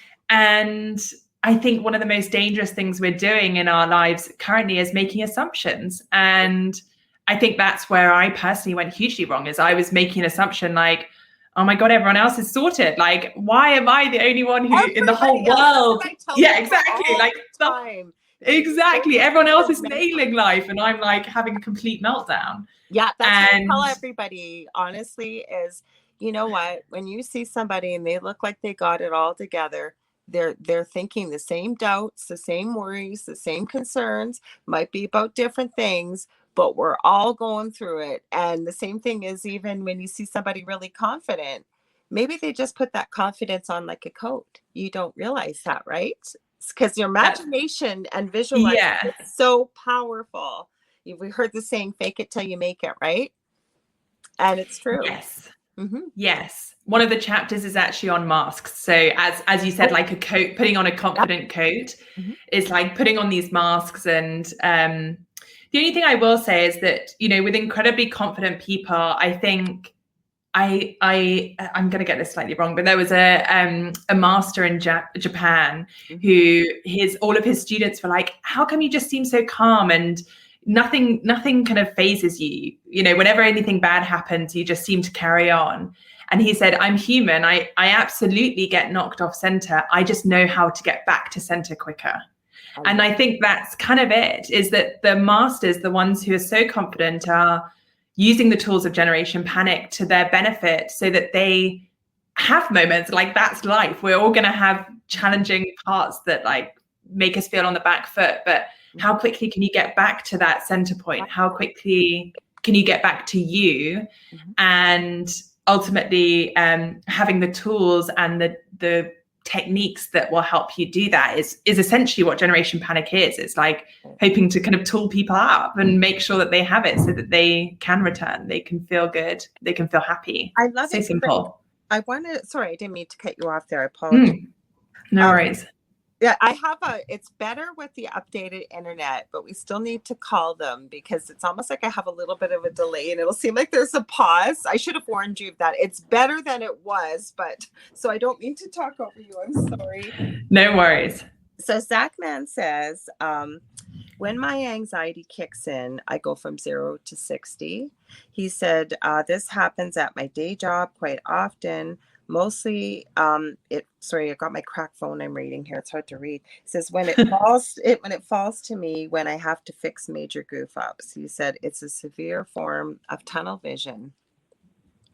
Speaker 2: I think one of the most dangerous things we're doing in our lives currently is making assumptions. And I think that's where I personally went hugely wrong, is I was making an assumption like, oh my God, everyone else is sorted. Like, why am I the only one who in the whole world? Yeah, exactly. Like, time. Exactly. Everyone else is nailing life, and I'm like having a complete meltdown.
Speaker 1: Yeah, that's what I tell everybody, honestly, is, you know what, when you see somebody and they look like they got it all together, they're thinking the same doubts, the same worries, the same concerns, might be about different things, but we're all going through it. And the same thing is, even when you see somebody really confident, maybe they just put that confidence on like a coat. You don't realize that, right? Because your imagination and visualization is so powerful. We heard the saying, fake it till you make it, right? And it's true.
Speaker 2: Yes. Mm-hmm. Yes. One of the chapters is actually on masks. So as you said, like a coat, putting on a confident coat is like putting on these masks. And the only thing I will say is that, with incredibly confident people, I think I'm going to get this slightly wrong, but there was a master in Japan who all of his students were like, how come you just seem so calm and nothing kind of phases you? Whenever anything bad happens, you just seem to carry on. And he said, I'm human. I absolutely get knocked off center. I just know how to get back to center quicker. And I think that's kind of it, is that the masters, the ones who are so confident, are using the tools of Generation Panic to their benefit, so that they have moments like, that's life. We're all going to have challenging parts that like make us feel on the back foot, but how quickly can you get back to that center point? How quickly can you get back to you? And ultimately having the tools and the techniques that will help you do that is essentially what Generation Panic is. It's like hoping to kind of tool people up and make sure that they have it, so that they can return, they can feel good, they can feel happy.
Speaker 1: I love
Speaker 2: it. So simple.
Speaker 1: Sorry, I didn't mean to cut you off there. I apologize.
Speaker 2: No worries.
Speaker 1: Yeah, it's better with the updated internet, but we still need to call them, because it's almost like I have a little bit of a delay and it'll seem like there's a pause. I should have warned you of that. It's better than it was, but so I don't mean to talk over you. I'm sorry.
Speaker 2: No worries.
Speaker 1: So Zachman says, when my anxiety kicks in, I go from 0 to 60. He said, this happens at my day job quite often. Mostly, sorry, I got my crack phone I'm reading here. It's hard to read. It says, when it falls to me, when I have to fix major goof ups. He said it's a severe form of tunnel vision.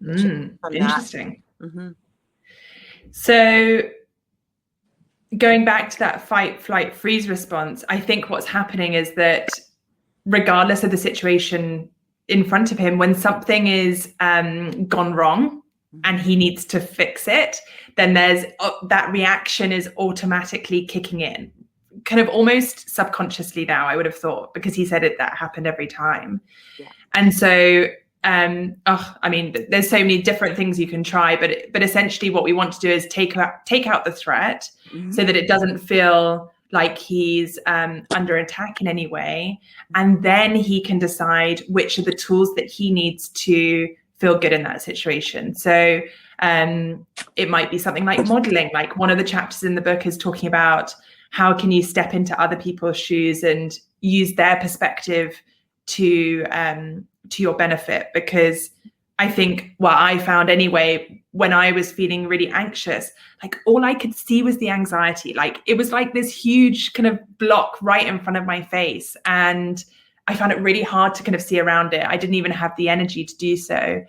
Speaker 2: Interesting. So going back to that fight, flight, freeze response, I think what's happening is that regardless of the situation in front of him, when something is gone wrong and he needs to fix it, then there's that reaction is automatically kicking in, kind of almost subconsciously now, I would have thought, because he said that happened every time. And so I mean, there's so many different things you can try, but essentially what we want to do is take out the threat so that it doesn't feel like he's under attack in any way. And then he can decide which are the tools that he needs to feel good in that situation. So it might be something like modeling. Like one of the chapters in the book is talking about how can you step into other people's shoes and use their perspective to your benefit. Because I think what I found anyway, when I was feeling really anxious, like all I could see was the anxiety. Like it was like this huge kind of block right in front of my face. And I found it really hard to kind of see around it. I didn't even have the energy to do so.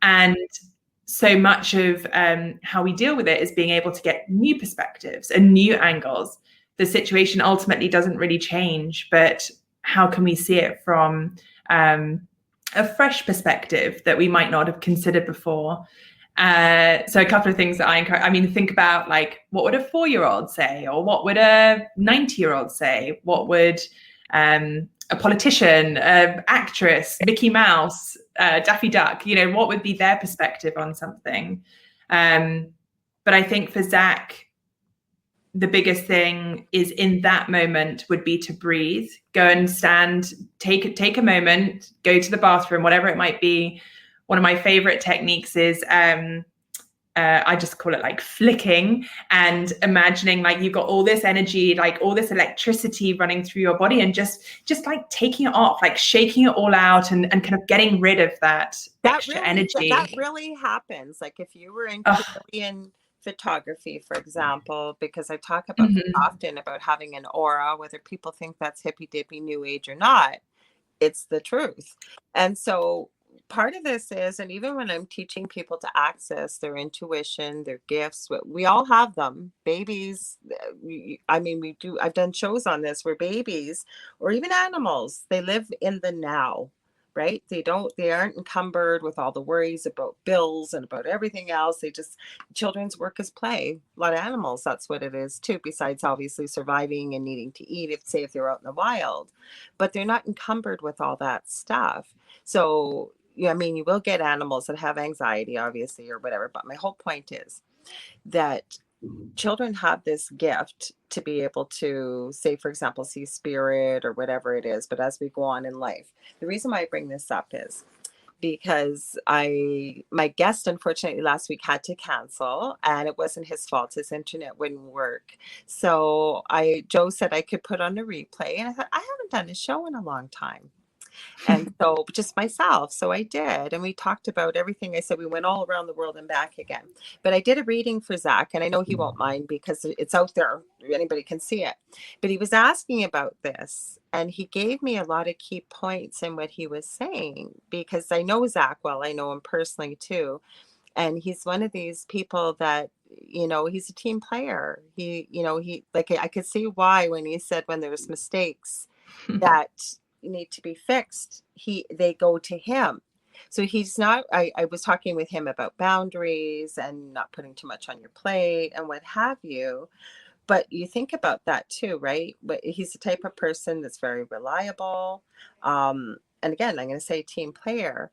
Speaker 2: And so much of how we deal with it is being able to get new perspectives and new angles. The situation ultimately doesn't really change, but how can we see it from a fresh perspective that we might not have considered before? So a couple of things that I encourage, I mean, think about like, what would a 4-year-old say? Or what would a 90-year-old say? What would a politician, actress, Mickey Mouse, Daffy Duck, you know, what would be their perspective on something? But I think for Zach, the biggest thing is in that moment would be to breathe, go and stand, take a moment, go to the bathroom, whatever it might be. One of my favorite techniques is I just call it like flicking, and imagining like you've got all this energy, like all this electricity running through your body, and just like taking it off, like shaking it all out and kind of getting rid of that extra energy.
Speaker 1: That really happens. Like if you were in Canadian photography, for example, because I talk about often about having an aura, whether people think that's hippy dippy new age or not, it's the truth. And so part of this is, and even when I'm teaching people to access their intuition, their gifts, we all have them. Babies, I mean, I've done shows on this where babies or even animals, they live in the now, right? They aren't encumbered with all the worries about bills and about everything else. Children's work is play. A lot of animals, that's what it is too, besides obviously surviving and needing to eat, if they're out in the wild, but they're not encumbered with all that stuff. So, yeah, I mean, you will get animals that have anxiety, obviously, or whatever. But my whole point is that children have this gift to be able to, say, for example, see spirit or whatever it is. But as we go on in life, the reason why I bring this up is because my guest, unfortunately, last week had to cancel, and it wasn't his fault. His internet wouldn't work. So Joe said I could put on a replay, and I thought, I haven't done a show in a long time. And so just myself. So I did. And we talked about everything. I said, we went all around the world and back again. But I did a reading for Zach, and I know he won't mind because it's out there. Anybody can see it. But he was asking about this, and he gave me a lot of key points in what he was saying, because I know Zach well. I know him personally too. And he's one of these people that, you know, he's a team player. He like, I could see why when he said when there's mistakes that need to be fixed, they go to him. So he's not, I was talking with him about boundaries and not putting too much on your plate and what have you. But you think about that too, right? But he's the type of person that's very reliable. And again, I'm going to say team player.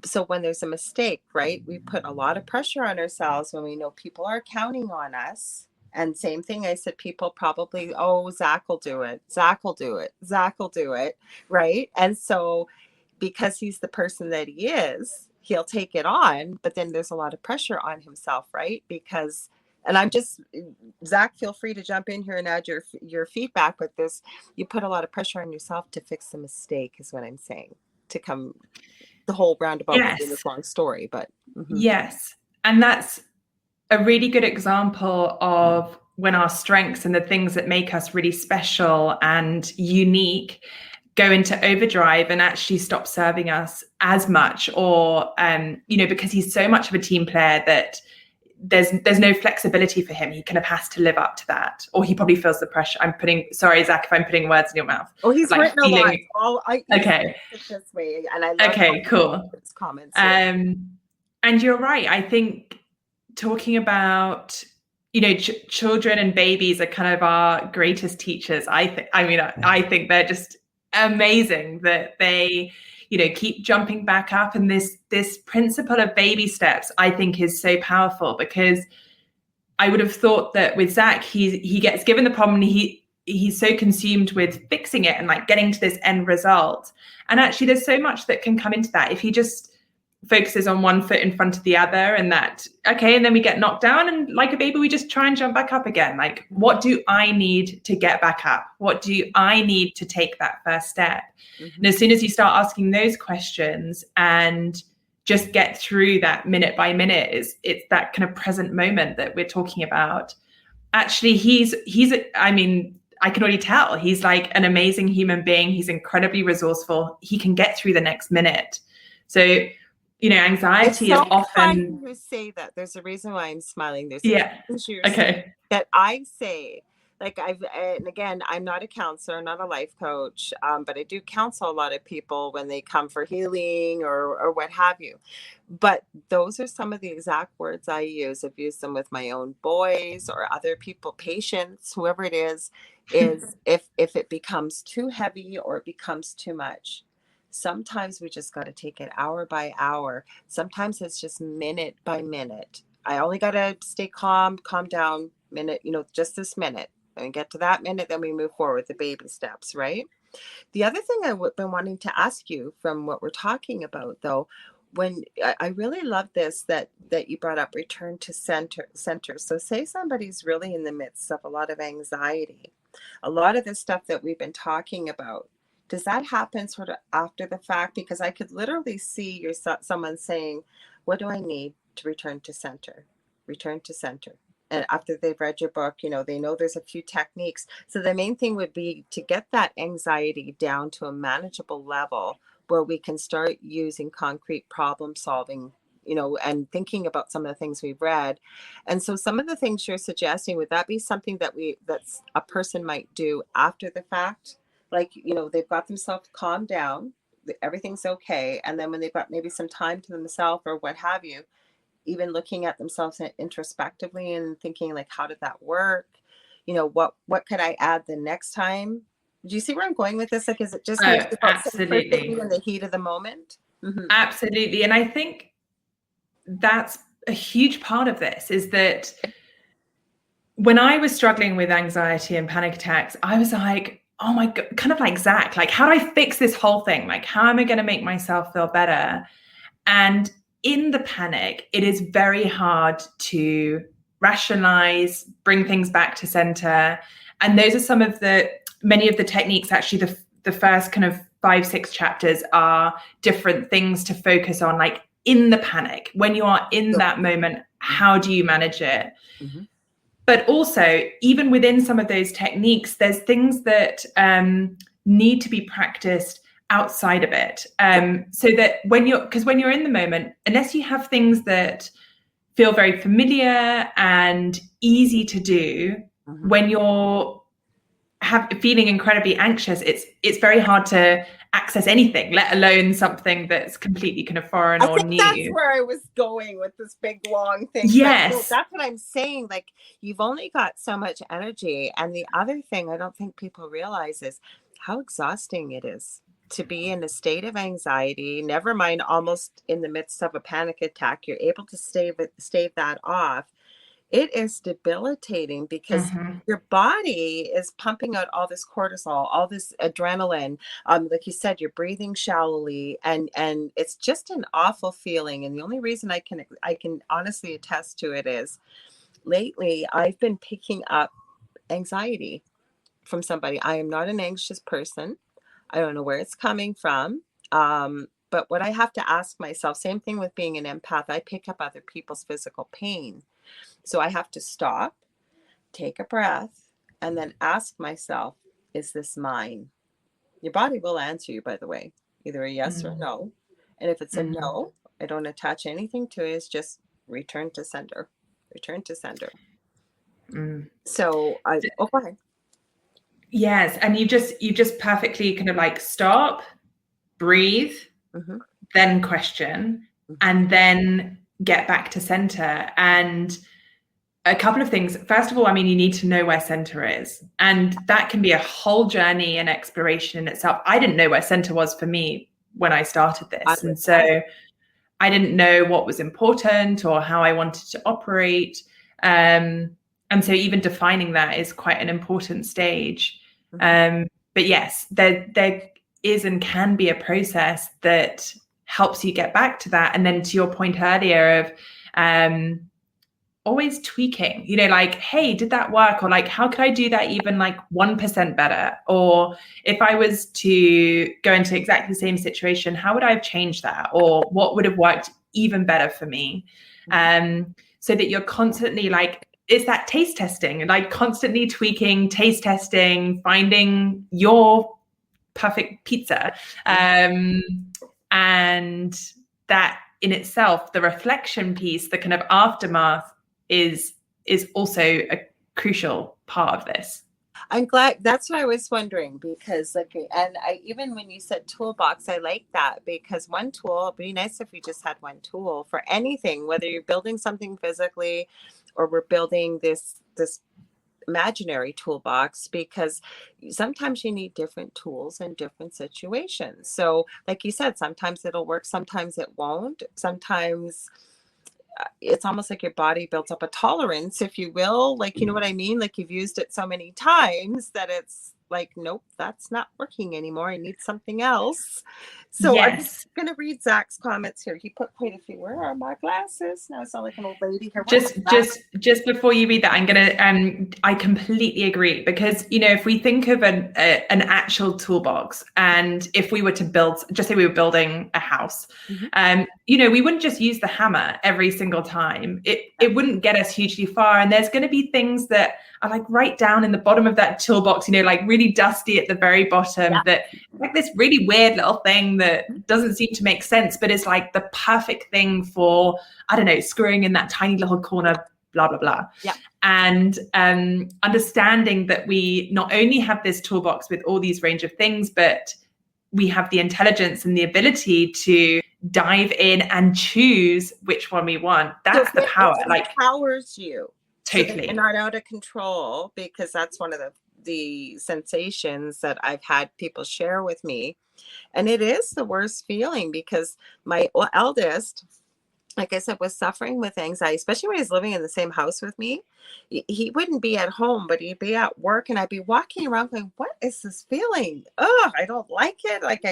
Speaker 1: So when there's a mistake, right, we put a lot of pressure on ourselves when we know people are counting on us. And same thing, I said, people probably, oh, Zach will do it. Zach will do it. Zach will do it. Right. And so because he's the person that he is, he'll take it on. But then there's a lot of pressure on himself. Right. Because, and I'm just, Zach, feel free to jump in here and add your feedback. But you put a lot of pressure on yourself to fix the mistake, is what I'm saying, to come the whole roundabout in this long story. But
Speaker 2: yes. And that's a really good example of when our strengths and the things that make us really special and unique go into overdrive and actually stop serving us as much, or because he's so much of a team player that there's no flexibility for him. He kind of has to live up to that, or he probably feels the pressure. Sorry, Zach, if I'm putting words in your mouth.
Speaker 1: Oh, he's like written a lot.
Speaker 2: Okay.
Speaker 1: This way, and I love
Speaker 2: cool
Speaker 1: his comments.
Speaker 2: And you're right. I think talking about, children and babies are kind of our greatest teachers. I think they're just amazing that they, keep jumping back up. And this principle of baby steps, I think, is so powerful, because I would have thought that with Zach, he gets given the problem, and he's so consumed with fixing it and like getting to this end result. And actually there's so much that can come into that if he just focuses on one foot in front of the other, and and then we get knocked down, and like a baby we just try and jump back up again. Like, what do I need to get back up? What do I need to take that first step? And as soon as you start asking those questions and just get through that minute by minute, it's that kind of present moment that we're talking about. Actually, I can already tell he's like an amazing human being. He's incredibly resourceful. He can get through the next minute. So anxiety is
Speaker 1: so
Speaker 2: often.
Speaker 1: funny you say that. There's a reason why I'm smiling. There's a
Speaker 2: Yeah.
Speaker 1: things you're saying
Speaker 2: Okay.
Speaker 1: that I say. Like and again, I'm not a counselor, not a life coach, but I do counsel a lot of people when they come for healing or what have you. But those are some of the exact words I use. I've used them with my own boys or other people, patients, whoever it is if it becomes too heavy or it becomes too much. Sometimes we just got to take it hour by hour. Sometimes it's just minute by minute. I only got to stay calm down, minute, just this minute. And get to that minute, then we move forward, the baby steps, right? The other thing I've been wanting to ask you from what we're talking about, though, when I really love this that you brought up, return to center. So say somebody's really in the midst of a lot of anxiety, a lot of the stuff that we've been talking about. Does that happen sort of after the fact? Because I could literally see someone saying, "What do I need to return to center? Return to center." And after they've read your book, they know there's a few techniques. So the main thing would be to get that anxiety down to a manageable level where we can start using concrete problem solving, and thinking about some of the things we've read. And so some of the things you're suggesting, would that be something that's a person might do after the fact? Like, they've got themselves calmed down, everything's okay. And then when they've got maybe some time to themselves or what have you, even looking at themselves introspectively and thinking like, how did that work? What could I add the next time? Do you see where I'm going with this? Like, is it just
Speaker 2: Oh,
Speaker 1: maybe about
Speaker 2: absolutely.
Speaker 1: in the heat of the moment? Mm-hmm.
Speaker 2: Absolutely. And I think that's a huge part of this, is that when I was struggling with anxiety and panic attacks, I was like, oh my God, kind of like Zach, like, how do I fix this whole thing? Like, how am I going to make myself feel better? And in the panic, it is very hard to rationalize, bring things back to center. And those are many of the techniques. Actually, the first kind of 5-6 chapters are different things to focus on, like in the panic, when you are in that moment, how do you manage it? Mm-hmm. But also, even within some of those techniques, there's things that need to be practiced outside of it. So that when you're in the moment, unless you have things that feel very familiar and easy to do, mm-hmm. when you're feeling incredibly anxious, it's very hard to access anything, let alone something that's completely kind of foreign or new.
Speaker 1: That's where I was going with this big long thing.
Speaker 2: Yes.
Speaker 1: But that's what I'm saying. Like, you've only got so much energy. And the other thing I don't think people realize is how exhausting it is to be in a state of anxiety, never mind almost in the midst of a panic attack. You're able to stave that off. It is debilitating because mm-hmm. your body is pumping out all this cortisol, all this adrenaline. Like you said, you're breathing shallowly, and it's just an awful feeling. And the only reason I can honestly attest to it is lately I've been picking up anxiety from somebody. I am not an anxious person. I don't know where it's coming from. But what I have to ask myself, same thing with being an empath, I pick up other people's physical pain. So I have to stop, take a breath, and then ask myself, is this mine? Your body will answer you, by the way, either a yes or no. And if it's a no, I don't attach anything to it. It's just return to sender. So go ahead.
Speaker 2: Yes. And you just perfectly kind of like stop, breathe, mm-hmm. then question, mm-hmm. and then get back to center. And a couple of things. First of all, I mean, you need to know where center is. And that can be a whole journey and exploration in itself. I didn't know where center was for me when I started this. And so I didn't know what was important or how I wanted to operate. And so even defining that is quite an important stage. Mm-hmm. But yes, there is and can be a process that helps you get back to that. And then to your point earlier of always tweaking, like, hey, did that work? Or like, how could I do that even like 1% better? Or if I was to go into exactly the same situation, how would I have changed that? Or what would have worked even better for me? So that you're constantly like, it's that taste testing, like constantly tweaking, taste testing, finding your perfect pizza. And that in itself, the reflection piece, the kind of aftermath is also a crucial part of this.
Speaker 1: I'm glad. That's what I was wondering, because like, and I, even when you said toolbox, I like that, because one tool, it'd be nice if we just had one tool for anything, whether you're building something physically or we're building this imaginary toolbox, because sometimes you need different tools in different situations. So like you said, sometimes it'll work, sometimes it won't. Sometimes it's almost like your body builds up a tolerance, if you will, like, you know what I mean, like you've used it so many times that it's like, nope, that's not working anymore, I need something else. So I'm just gonna read Zach's comments here. He put quite a few. Where are my glasses? Now I sound like an old lady here.
Speaker 2: Just before you read that, I'm gonna I completely agree, because if we think of an actual toolbox, and if we were to build, just say we were building a house, we wouldn't just use the hammer every single time. It wouldn't get us hugely far, and there's going to be things that are like right down in the bottom of that toolbox, like really dusty at the very bottom, that like this really weird little thing that doesn't seem to make sense, but it's like the perfect thing for, I don't know, screwing in that tiny little corner, blah, blah, blah.
Speaker 1: Yeah.
Speaker 2: And understanding that we not only have this toolbox with all these range of things, but we have the intelligence and the ability to dive in and choose which one we want. That's the power.
Speaker 1: It empowers you.
Speaker 2: Totally.
Speaker 1: So you're not out of control, because that's one of the sensations that I've had people share with me. And it is the worst feeling, because my eldest, like I said, was suffering with anxiety, especially when he was living in the same house with me. He wouldn't be at home, but he'd be at work, and I'd be walking around going, what is this feeling? Oh, I don't like it. Like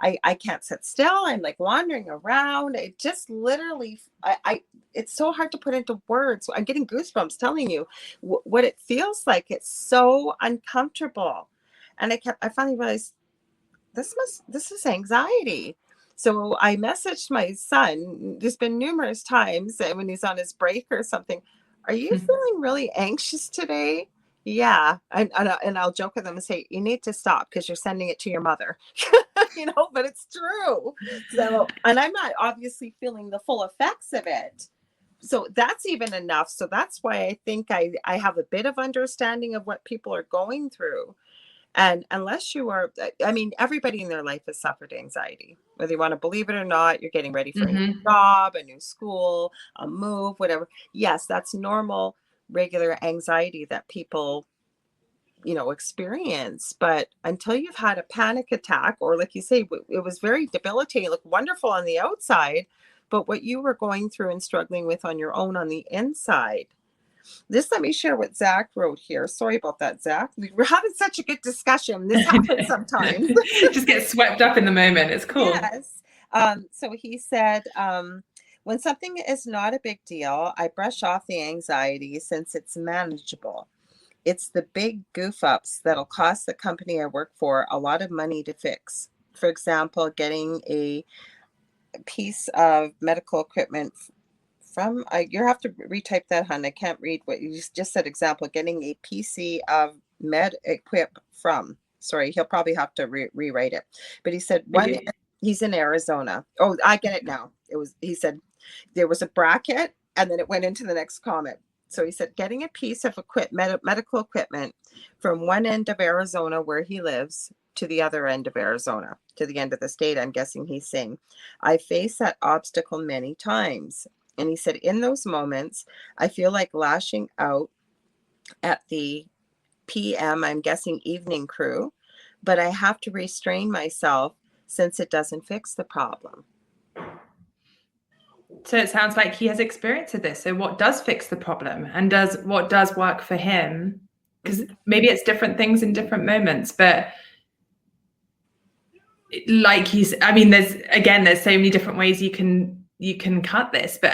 Speaker 1: I can't sit still. I'm like wandering around. It just literally, it's so hard to put into words. I'm getting goosebumps telling you what it feels like. It's so uncomfortable. And I finally realized this is anxiety. So I messaged my son. There's been numerous times when he's on his break or something. Are you feeling really anxious today? Yeah. And I'll joke with him and say, you need to stop, because you're sending it to your mother, but it's true. So, and I'm not obviously feeling the full effects of it. So that's even enough. So that's why I think I have a bit of understanding of what people are going through. And unless you are, I mean, everybody in their life has suffered anxiety, whether you want to believe it or not. You're getting ready for a new job, a new school, a move, whatever. Yes, that's normal, regular anxiety that people, experience. But until you've had a panic attack, or like you say, it was very debilitating, look wonderful on the outside, but what you were going through and struggling with on your own on the inside. Let me share what Zach wrote here. Sorry about that, Zach. We're having such a good discussion. This happens sometimes.
Speaker 2: Just get swept up in the moment. It's cool.
Speaker 1: Yes. So he said, when something is not a big deal, I brush off the anxiety since it's manageable. It's the big goof ups that'll cost the company I work for a lot of money to fix. For example, getting a piece of medical equipment from, you have to retype that, hon. I can't read what you just said. Example, getting a PC of med equip from. Sorry, he'll probably have to rewrite it. But he said he's in Arizona. Oh, I get it now. He said there was a bracket, and then it went into the next comment. So he said getting a piece of medical equipment from one end of Arizona where he lives to the other end of Arizona, to the end of the state, I'm guessing he's saying. I faced that obstacle many times. And he said, in those moments, I feel like lashing out at the PM, I'm guessing evening crew, but I have to restrain myself since it doesn't fix the problem.
Speaker 2: So it sounds like he has experience of this. So what does fix the problem, and what does work for him? Because maybe it's different things in different moments, but like there's so many different ways you can cut this, but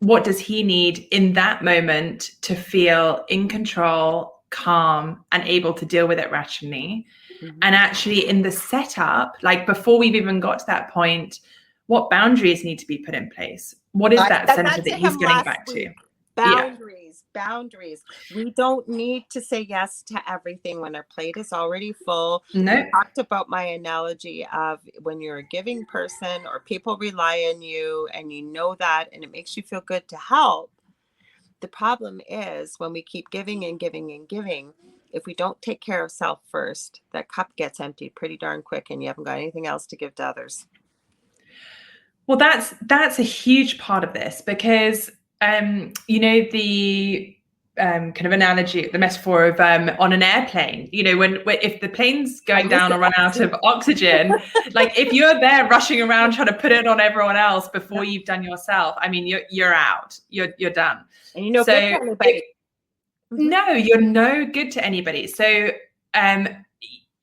Speaker 2: what does he need in that moment to feel in control, calm, and able to deal with it rationally? And actually in the setup, like before we've even got to that point, what boundaries need to be put in place? What is that center that he's getting back to?
Speaker 1: Boundaries. boundaries. We don't need to say yes to everything when our plate is already full.
Speaker 2: No.
Speaker 1: I talked about my analogy of when you're a giving person or people rely on you and you know that and it makes you feel good to help. The problem is when we keep giving and giving and giving, if we don't take care of self first, that cup gets emptied pretty darn quick and you haven't got anything else to give to others.
Speaker 2: Well, that's a huge part of this because, the kind of analogy, the metaphor of on an airplane, when if the plane's going down or run out of oxygen, like if you're there rushing around trying to put it on everyone else before you've done yourself, I mean, you're out, you're done.
Speaker 1: And good to anybody.
Speaker 2: No, you're no good to anybody. So,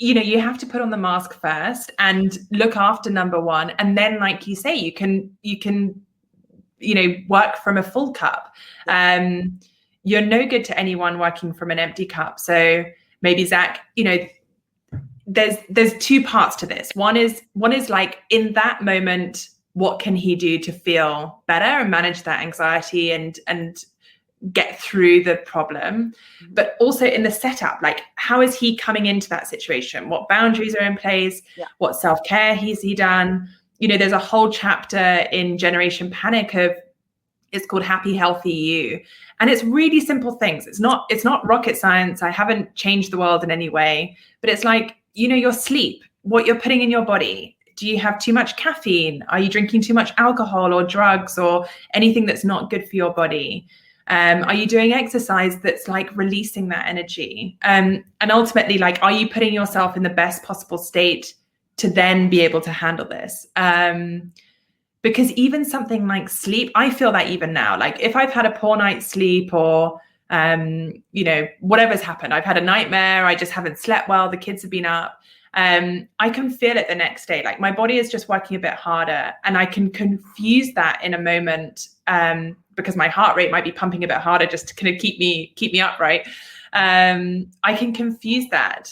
Speaker 2: you have to put on the mask first and look after number one. And then, like you say, you can, work from a full cup. You're no good to anyone working from an empty cup. So maybe Zach, there's two parts to this. One is like in that moment, what can he do to feel better and manage that anxiety and get through the problem, but also in the setup, like how is he coming into that situation? What boundaries are in place? What self-care has he done? There's a whole chapter in Generation Panic it's called Happy Healthy You, and it's really simple things. It's not rocket science. I haven't changed the world in any way, but it's like, your sleep, what you're putting in your body. Do you have too much caffeine? Are you drinking too much alcohol or drugs or anything that's not good for your body? Are you doing exercise that's like releasing that energy? And ultimately, like, are you putting yourself in the best possible state to then be able to handle this? Because even something like sleep, I feel that even now, like if I've had a poor night's sleep or, whatever's happened, I've had a nightmare, I just haven't slept well, the kids have been up, I can feel it the next day. Like my body is just working a bit harder and I can confuse that in a moment because my heart rate might be pumping a bit harder just to kind of keep me upright. I can confuse that.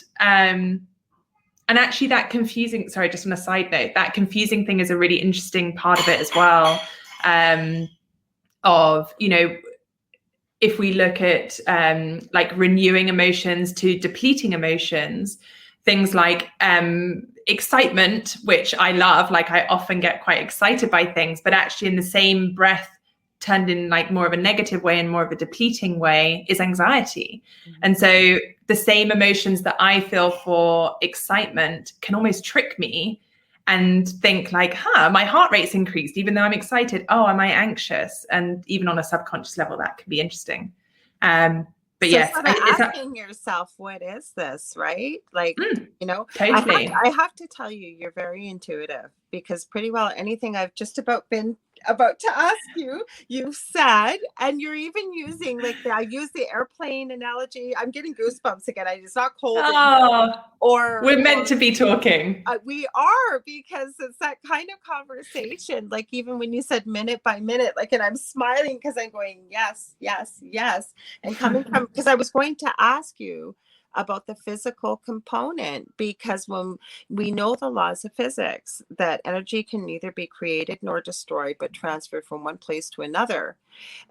Speaker 2: And actually that confusing, sorry, just on a side note, that confusing thing is a really interesting part of it as well. If we look at like renewing emotions to depleting emotions, things like excitement, which I love, like I often get quite excited by things, but actually in the same breath turned in like more of a negative way and more of a depleting way is anxiety. And so the same emotions that I feel for excitement can almost trick me and think like, my heart rate's increased, even though I'm excited. Oh, am I anxious? And even on a subconscious level, that can be interesting. But
Speaker 1: so
Speaker 2: yes,
Speaker 1: sort of asking yourself, what is this, right? Like,
Speaker 2: totally.
Speaker 1: I have to tell you, you're very intuitive because pretty well anything I've just about been about to ask you, you've said, and you're even using I use the airplane analogy. I'm getting goosebumps again. It's not cold. Or
Speaker 2: we're meant to be talking.
Speaker 1: We are, because it's that kind of conversation. Like even when you said minute by minute, like, and I'm smiling because I'm going, yes, yes, yes. And coming from, because I was going to ask you about the physical component, because when we know the laws of physics, that energy can neither be created nor destroyed, but transferred from one place to another.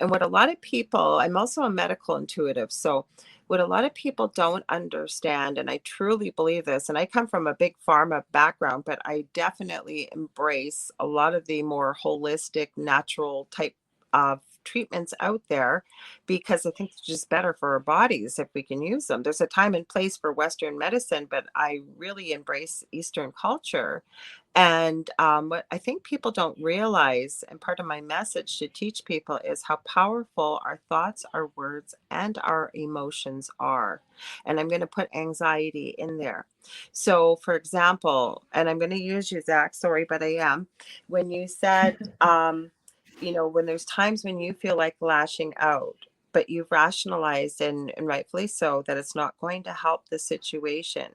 Speaker 1: And what a lot of people, I'm also a medical intuitive, so what a lot of people don't understand, and I truly believe this, and I come from a big pharma background, but I definitely embrace a lot of the more holistic, natural type of treatments out there, because I think it's just better for our bodies if we can use them. There's a time and place for Western medicine, but I really embrace Eastern culture. And what I think people don't realize, and part of my message to teach people, is how powerful our thoughts, our words, and our emotions are. And I'm going to put anxiety in there. So, for example, and I'm going to use you, Zach, sorry, but I am. When you said, when there's times when you feel like lashing out, but you've rationalized, and rightfully so, that it's not going to help the situation.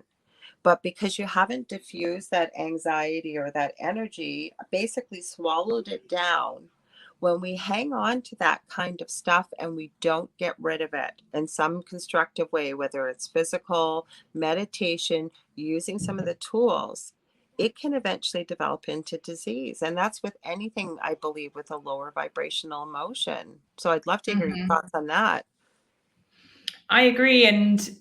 Speaker 1: But because you haven't diffused that anxiety or that energy, basically swallowed it down, when we hang on to that kind of stuff and we don't get rid of it in some constructive way, whether it's physical, meditation, using some of the tools, it can eventually develop into disease. And that's with anything, I believe, with a lower vibrational emotion. So I'd love to hear your thoughts on that.
Speaker 2: I agree. And,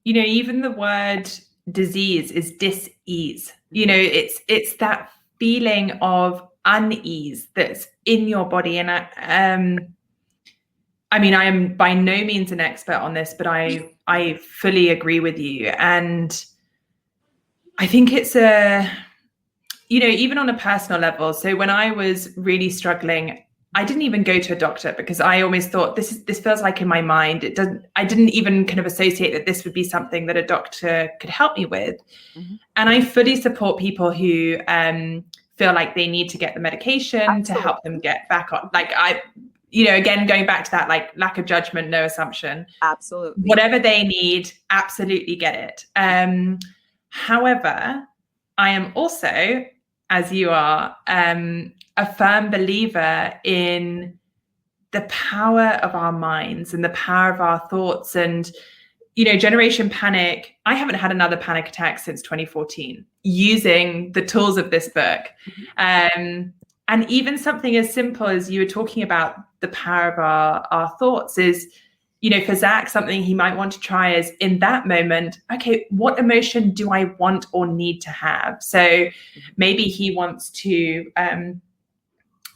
Speaker 2: you know, even the word disease is dis-ease. You know, it's that feeling of unease that's in your body. And I mean, I am by no means an expert on this, but I fully agree with you. And I think it's you know, even on a personal level. So when I was really struggling, I didn't even go to a doctor because I always thought this feels like in my mind. I didn't even kind of associate that this would be something that a doctor could help me with.
Speaker 1: Mm-hmm.
Speaker 2: And I fully support people who feel like they need to get the medication to help them get back on. Like you know, again, going back to that, like lack of judgment, no assumption.
Speaker 1: Absolutely.
Speaker 2: Whatever they need, absolutely get it. However, I am also, as you are, a firm believer in the power of our minds and the power of our thoughts. And, you know, Generation Panic, I haven't had another panic attack since 2014 using the tools of this book. And even something as simple as you were talking about the power of our thoughts is, you know, for Zach, something he might want to try is in that moment, okay, what emotion do I want or need to have? So maybe he wants to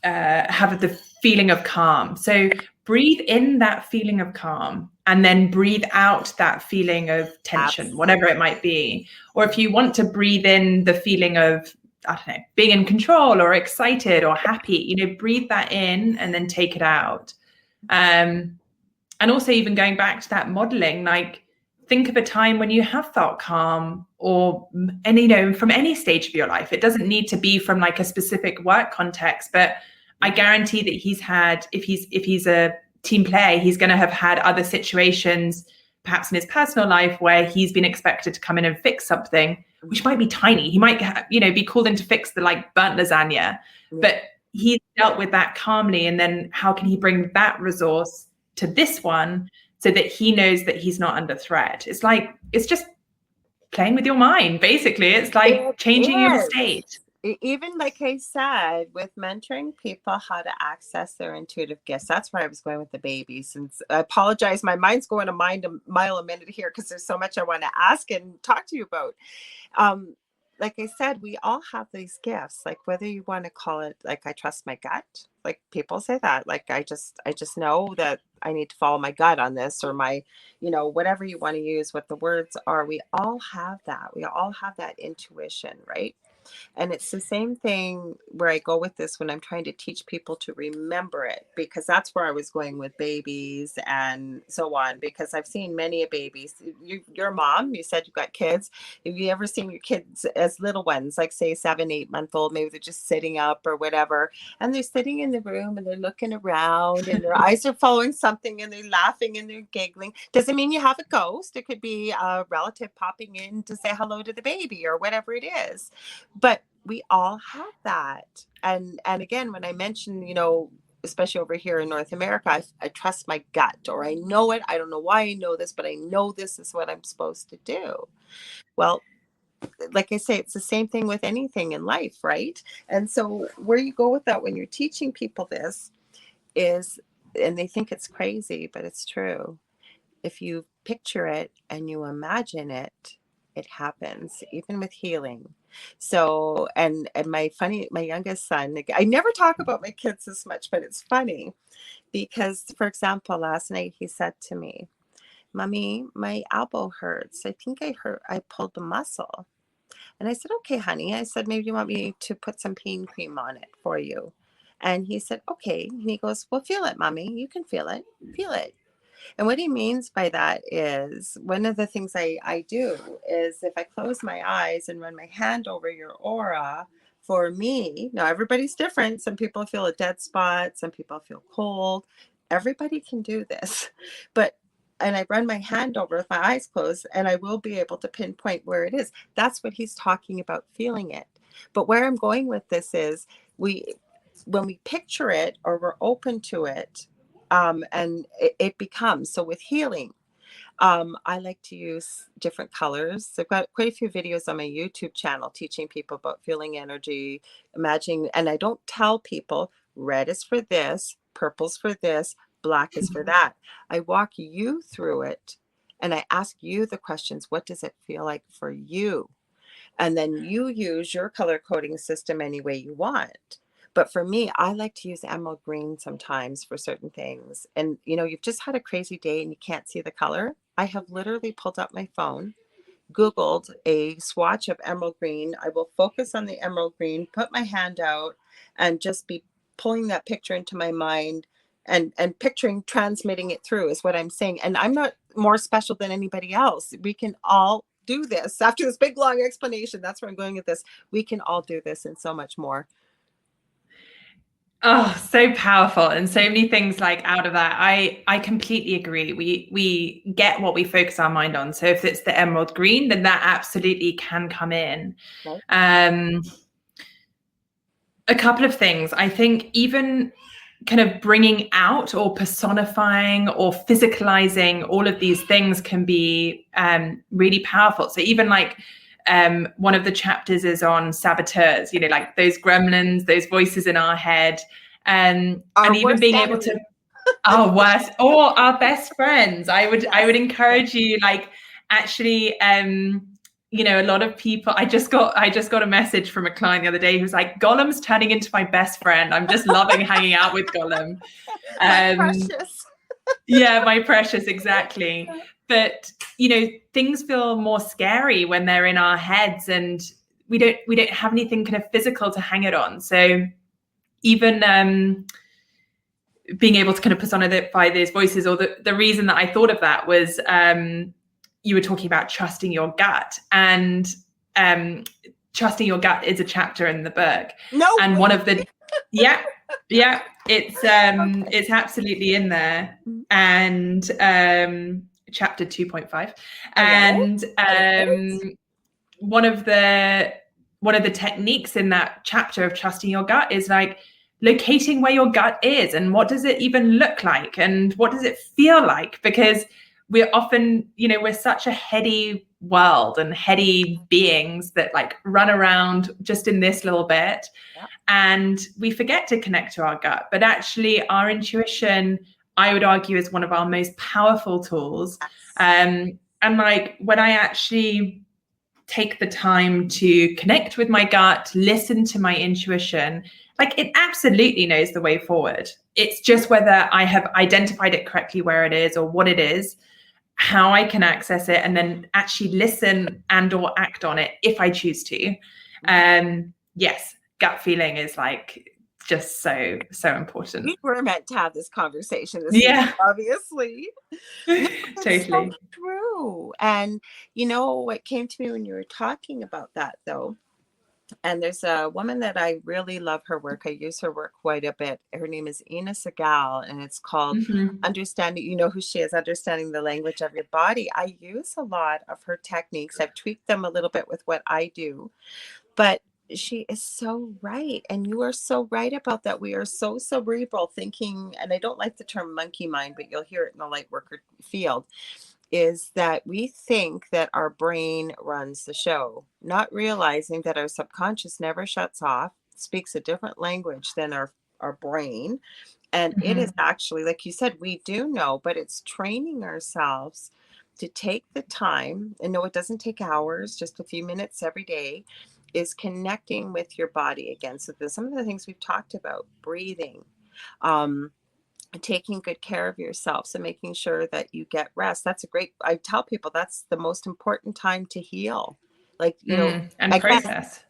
Speaker 2: have the feeling of calm. So breathe in that feeling of calm and then breathe out that feeling of tension,
Speaker 1: Absolutely.
Speaker 2: whatever it might be. Or if you want to breathe in the feeling of, I don't know, being in control or excited or happy, you know, breathe that in and then take it out. And also even going back to that modeling, like think of a time when you have felt calm and, you know, from any stage of your life. It doesn't need to be from like a specific work context, but I guarantee that he's had, if he's a team player, he's going to have had other situations, perhaps in his personal life, where he's been expected to come in and fix something, which might be tiny. He might, you know, be called in to fix the like burnt lasagna, but he's dealt with that calmly. And then how can he bring that resource to this one so that he knows that he's not under threat? It's like, it's just playing with your mind, basically. It's like changing your state.
Speaker 1: Even like I said, with mentoring people how to access their intuitive gifts, that's where I was going with the babies. And I apologize, my mind's going a mile a minute here because there's so much I want to ask and talk to you about. Like I said, we all have these gifts, like whether you want to call it like I trust my gut, like people say that, like I just know that I need to follow my gut on this, or my, you know, whatever you want to use, what the words are. We all have that. We all have that intuition, right? And it's the same thing where I go with this when I'm trying to teach people to remember it, because that's where I was going with babies and so on, because I've seen many babies. Your mom, you said you got kids. Have you ever seen your kids as little ones, like say 7, 8 month old, maybe they're just sitting up or whatever, and they're sitting in the room and they're looking around and their eyes are following something and they're laughing and they're giggling. Doesn't mean you have a ghost. It could be a relative popping in to say hello to the baby or whatever it is. But we all have that. And again, when I mentioned, you know, especially over here in North America, I trust my gut, or I know it. I don't know why I know this, but I know this is what I'm supposed to do. Well, like I say, it's the same thing with anything in life, right? And so where you go with that when you're teaching people this is, and they think it's crazy, but it's true. If you picture it and you imagine it, it happens, even with healing. So, and my youngest son, I never talk about my kids as much, but it's funny because, for example, last night he said to me, "Mommy, my elbow hurts. I think I pulled the muscle." And I said, "Okay, honey." I said, "Maybe you want me to put some pain cream on it for you." And he said, "Okay." And he goes, "Well, feel it, Mommy. You can feel it. Feel it." And what he means by that is, one of the things I do is, if I close my eyes and run my hand over your aura, for me, now everybody's different. Some people feel a dead spot, some people feel cold. Everybody can do this. But, and I run my hand over with my eyes closed, and I will be able to pinpoint where it is. That's what he's talking about, feeling it. But where I'm going with this is, when we picture it or we're open to it, and it becomes, so with healing, I like to use different colors. I've got quite a few videos on my YouTube channel teaching people about feeling energy, imagining, and I don't tell people red is for this, purple's for this, black is for that. I walk you through it And I ask you the questions, what does it feel like for you? And then you use your color coding system any way you want. But for me, I like to use emerald green sometimes for certain things. And you've just had a crazy day and you can't see the color. I have literally pulled up my phone, Googled a swatch of emerald green. I will focus on the emerald green, put my hand out, and just be pulling that picture into my mind and picturing transmitting it through is what I'm saying. And I'm not more special than anybody else. We can all do this. After this big long explanation, that's where I'm going with this. We can all do this and so much more.
Speaker 2: Oh, so powerful, and so many things like out of that. I completely agree. We get what we focus our mind on. So if it's the emerald green, then that absolutely can come in.
Speaker 1: Right.
Speaker 2: A couple of things. I think even kind of bringing out or personifying or physicalizing all of these things can be really powerful. So even like one of the chapters is on saboteurs, like those gremlins, those voices in our head, and even being able to our worst or our best friends. I would encourage you, like, actually a lot of people, I just got a message from a client the other day who's like, Gollum's turning into my best friend. I'm just loving hanging out with Gollum.
Speaker 1: My precious.
Speaker 2: Yeah, my precious, exactly. But things feel more scary when they're in our heads, and we don't have anything kind of physical to hang it on. So even being able to kind of personify those voices, or the reason that I thought of that was you were talking about trusting your gut, and trusting your gut is a chapter in the book. And one of the it's absolutely in there, and chapter 2.5, and one of the techniques in that chapter of trusting your gut is like locating where your gut is, and what does it even look like, and what does it feel like, because we're often, we're such a heady world and heady beings that like run around just in this little bit.
Speaker 1: Yeah.
Speaker 2: And we forget to connect to our gut. But actually our intuition, I would argue, is one of our most powerful tools. And like when I actually take the time to connect with my gut, listen to my intuition, like it absolutely knows the way forward. It's just whether I have identified it correctly, where it is or what it is, how I can access it, and then actually listen and or act on it if I choose to. Yes, gut feeling is like just so important.
Speaker 1: We were meant to have this conversation this evening, obviously.
Speaker 2: Totally.
Speaker 1: So true. And what came to me when you were talking about that, though, and there's a woman that I really love her work. I use her work quite a bit. Her name is Agi Heale, and it's called Understanding, you know who she is, Understanding the Language of Your Body. I use a lot of her techniques. I've tweaked them a little bit with what I do, but she is so right. And you are so right about that. We are so cerebral thinking, and I don't like the term monkey mind, but you'll hear it in the light worker field, is that we think that our brain runs the show, not realizing that our subconscious never shuts off, speaks a different language than our brain. And it is actually, like you said, we do know, but it's training ourselves to take the time, and no, it doesn't take hours, just a few minutes every day, is connecting with your body again. So some of the things we've talked about, breathing, taking good care of yourself. So making sure that you get rest. I tell people that's the most important time to heal. Like,
Speaker 2: and
Speaker 1: again,
Speaker 2: process.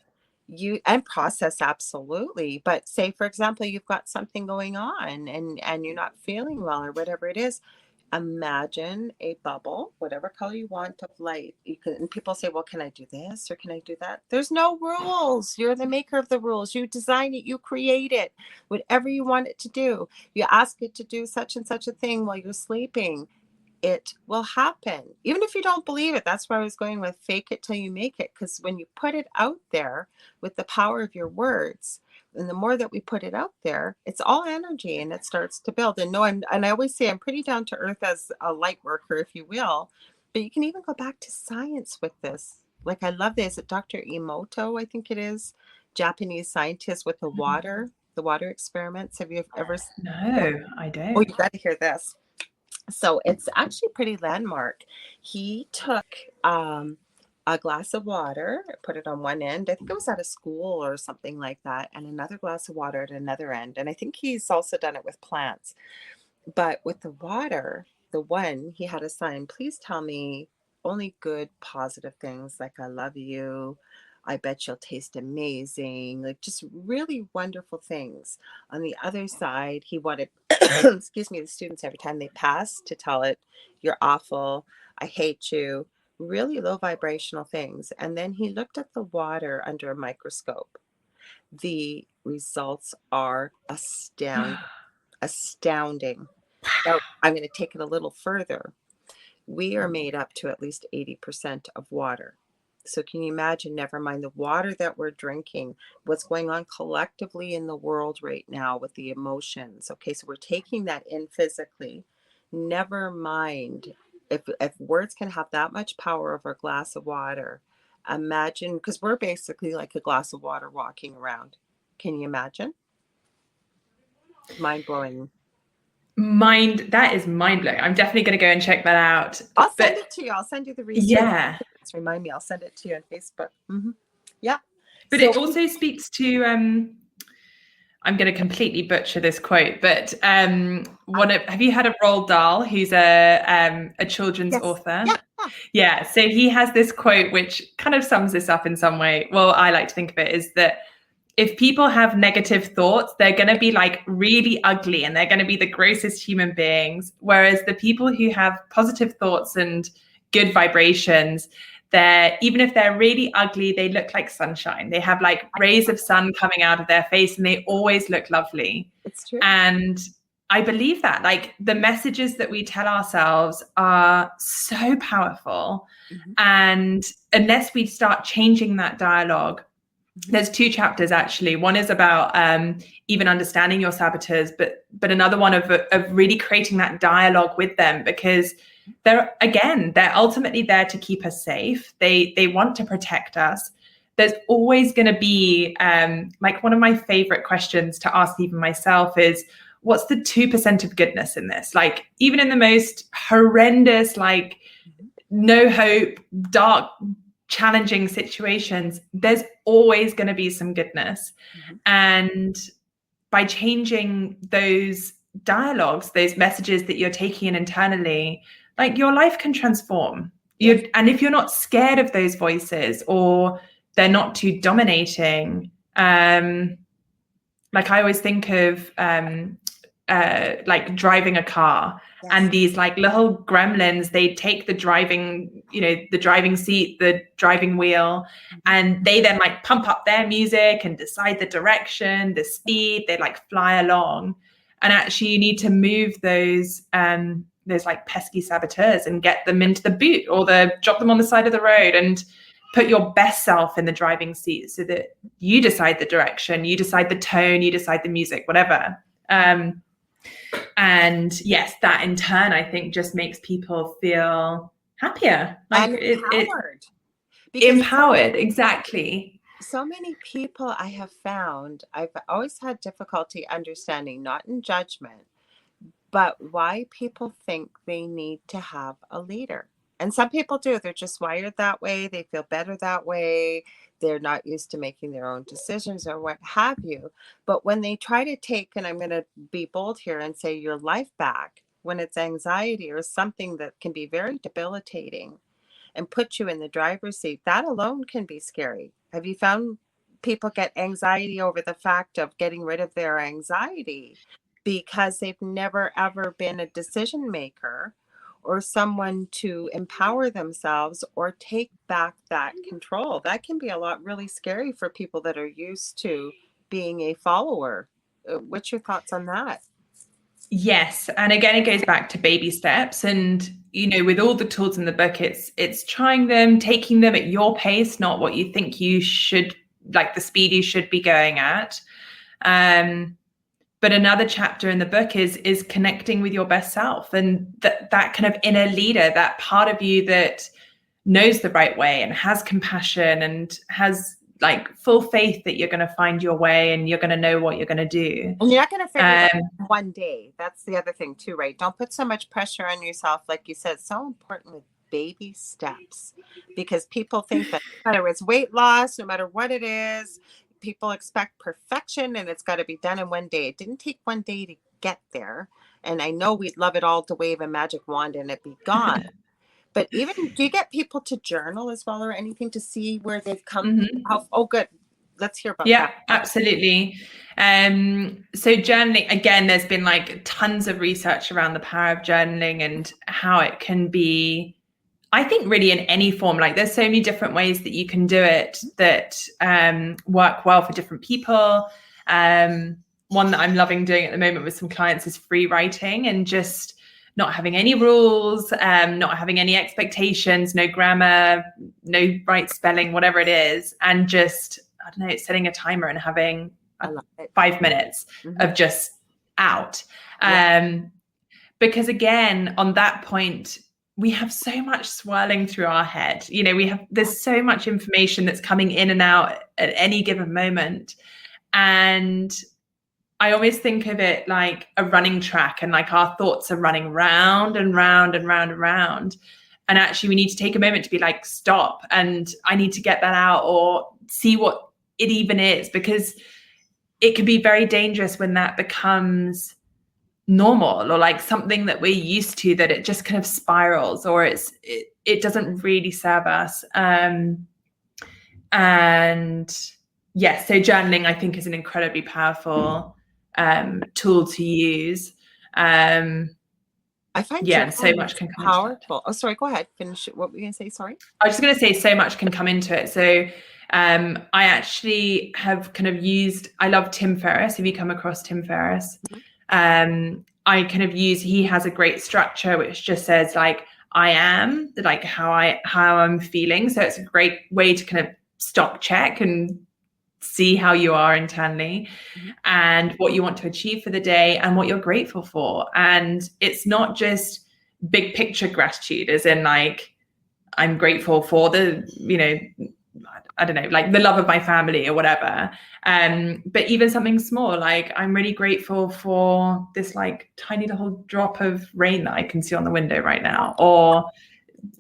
Speaker 1: Process, absolutely. But say, for example, you've got something going on and you're not feeling well or whatever it is. Imagine a bubble, whatever color you want, of light. And people say, well, can I do this or can I do that? There's no rules. You're the maker of the rules. You design it, you create it, whatever you want it to do. You ask it to do such and such a thing while you're sleeping, it will happen. Even if you don't believe it. That's where I was going with fake it till you make it. Because when you put it out there with the power of your words, and the more that we put it out there, it's all energy and it starts to build. And I always say I'm pretty down to earth as a light worker, if you will, but you can even go back to science with this. Like, I love this. Dr. Emoto, I think it is, Japanese scientist with the water experiments. Have you ever?
Speaker 2: No, I don't.
Speaker 1: Oh, you got to hear this. So it's actually pretty landmark. He took a glass of water, put it on one end. I think it was at a school or something like that, and another glass of water at another end. And I think he's also done it with plants. But with the water, the one, he had a sign, please tell me only good, positive things like I love you. I bet you'll taste amazing. Like just really wonderful things. On the other side, he wanted, excuse me, the students every time they pass to tell it, you're awful. I hate you. Really low vibrational things. And then he looked at the water under a microscope. The results are astounding. Now, I'm going to take it a little further. We are made up to at least 80% of water. So can you imagine, never mind the water that we're drinking, what's going on collectively in the world right now with the emotions? Okay, so we're taking that in physically. Never mind if words can have that much power over a glass of water. Imagine, because we're basically like a glass of water walking around. Can you imagine? Mind blowing.
Speaker 2: That is mind blowing. I'm definitely going to go and check that out.
Speaker 1: I'll send it to you. I'll send you the research.
Speaker 2: Yeah.
Speaker 1: Remind me. I'll send it to you on Facebook. Mm-hmm. Yeah.
Speaker 2: But it also speaks to, I'm going to completely butcher this quote, but have you had a Roald Dahl, who's a children's author? Yeah. So he has this quote, which kind of sums this up in some way. Well, I like to think of it is that if people have negative thoughts, they're going to be like really ugly and they're going to be the grossest human beings. Whereas the people who have positive thoughts and good vibrations, even if they're really ugly, they look like sunshine. They have like rays of sun coming out of their face and they always look lovely.
Speaker 1: It's true.
Speaker 2: And I believe that like the messages that we tell ourselves are so powerful. Mm-hmm. And unless we start changing that dialogue, there's 2 chapters actually. One is about even understanding your saboteurs, but another one of really creating that dialogue with them, because they're ultimately there to keep us safe. They want to protect us. There's always going to be like one of my favorite questions to ask even myself is, what's the 2% of goodness in this? Like even in the most horrendous, like no hope, dark, challenging situations, there's always going to be some goodness. Mm-hmm. And by changing those dialogues, those messages that you're taking in internally, like your life can transform. And if you're not scared of those voices or they're not too dominating, like I always think of like driving a car. Yes. And these like little gremlins, they take the driving seat, the driving wheel, and they then like pump up their music and decide the direction, the speed, they like fly along. And actually you need to move those like pesky saboteurs and get them into the boot or drop them on the side of the road and put your best self in the driving seat so that you decide the direction, you decide the tone, you decide the music, whatever. And yes, that in turn, I think just makes people feel happier. Like
Speaker 1: empowered.
Speaker 2: Empowered, exactly.
Speaker 1: So many people I have found, I've always had difficulty understanding, not in judgment, but why people think they need to have a leader. And some people do. They're just wired that way. They feel better that way. They're not used to making their own decisions or what have you. But when they try to take, and I'm going to be bold here and say your life back, when it's anxiety or something that can be very debilitating and put you in the driver's seat, that alone can be scary. Have you found people get anxiety over the fact of getting rid of their anxiety because they've never, ever been a decision maker or someone to empower themselves or take back that control? That can be a lot really scary for people that are used to being a follower. What's your thoughts on that?
Speaker 2: Yes. And again, it goes back to baby steps. And, with all the tools in the book, it's trying them, taking them at your pace, not what you think you should, like the speed you should be going at. But another chapter in the book is connecting with your best self, and that kind of inner leader, that part of you that knows the right way and has compassion and has like full faith that you're going to find your way and you're going to know what you're going to do.
Speaker 1: And you're not going to figure it out in one day. That's the other thing too, right? Don't put so much pressure on yourself. Like you said, it's so important with baby steps, because people think that no matter it's weight loss, no matter what it is, people expect perfection and it's got to be done in one day. It didn't take one day to get there. And I know we'd love it all to wave a magic wand and it be gone. But even, do you get people to journal as well or anything to see where they've come? Oh, good. Let's hear about that.
Speaker 2: Yeah, absolutely. So journaling, again, there's been like tons of research around the power of journaling and how it can be, I think, really in any form. Like there's so many different ways that you can do it that work well for different people. One that I'm loving doing at the moment with some clients is free writing, and just not having any rules, not having any expectations, no grammar, no right spelling, whatever it is. And just, I don't know, setting a timer and having 5 minutes of just out. Because again, on that point, we have so much swirling through our head. You know, there's so much information that's coming in and out at any given moment. And I always think of it like a running track, and like our thoughts are running round and round and round and round. And actually we need to take a moment to be like, stop, and I need to get that out or see what it even is, because it can be very dangerous when that becomes normal or like something that we're used to, that it just kind of spirals, or it doesn't really serve us. And yeah, so journaling I think is an incredibly powerful tool to use. I find so much can come
Speaker 1: powerful. Oh, sorry, go ahead. Finish it. What were you going to say? Sorry.
Speaker 2: I was just going to say so much can come into it. So I actually have kind of used, I love Tim Ferriss. Have you come across Tim Ferriss? I kind of use, he has a great structure which just says like, I am, like how I'm feeling. So it's a great way to kind of stock check and see how you are internally and what you want to achieve for the day and what you're grateful for. And it's not just big picture gratitude, as in like, I'm grateful for the, you know, I don't know, like the love of my family or whatever. But even something small, like I'm really grateful for this like tiny little drop of rain that I can see on the window right now. Or,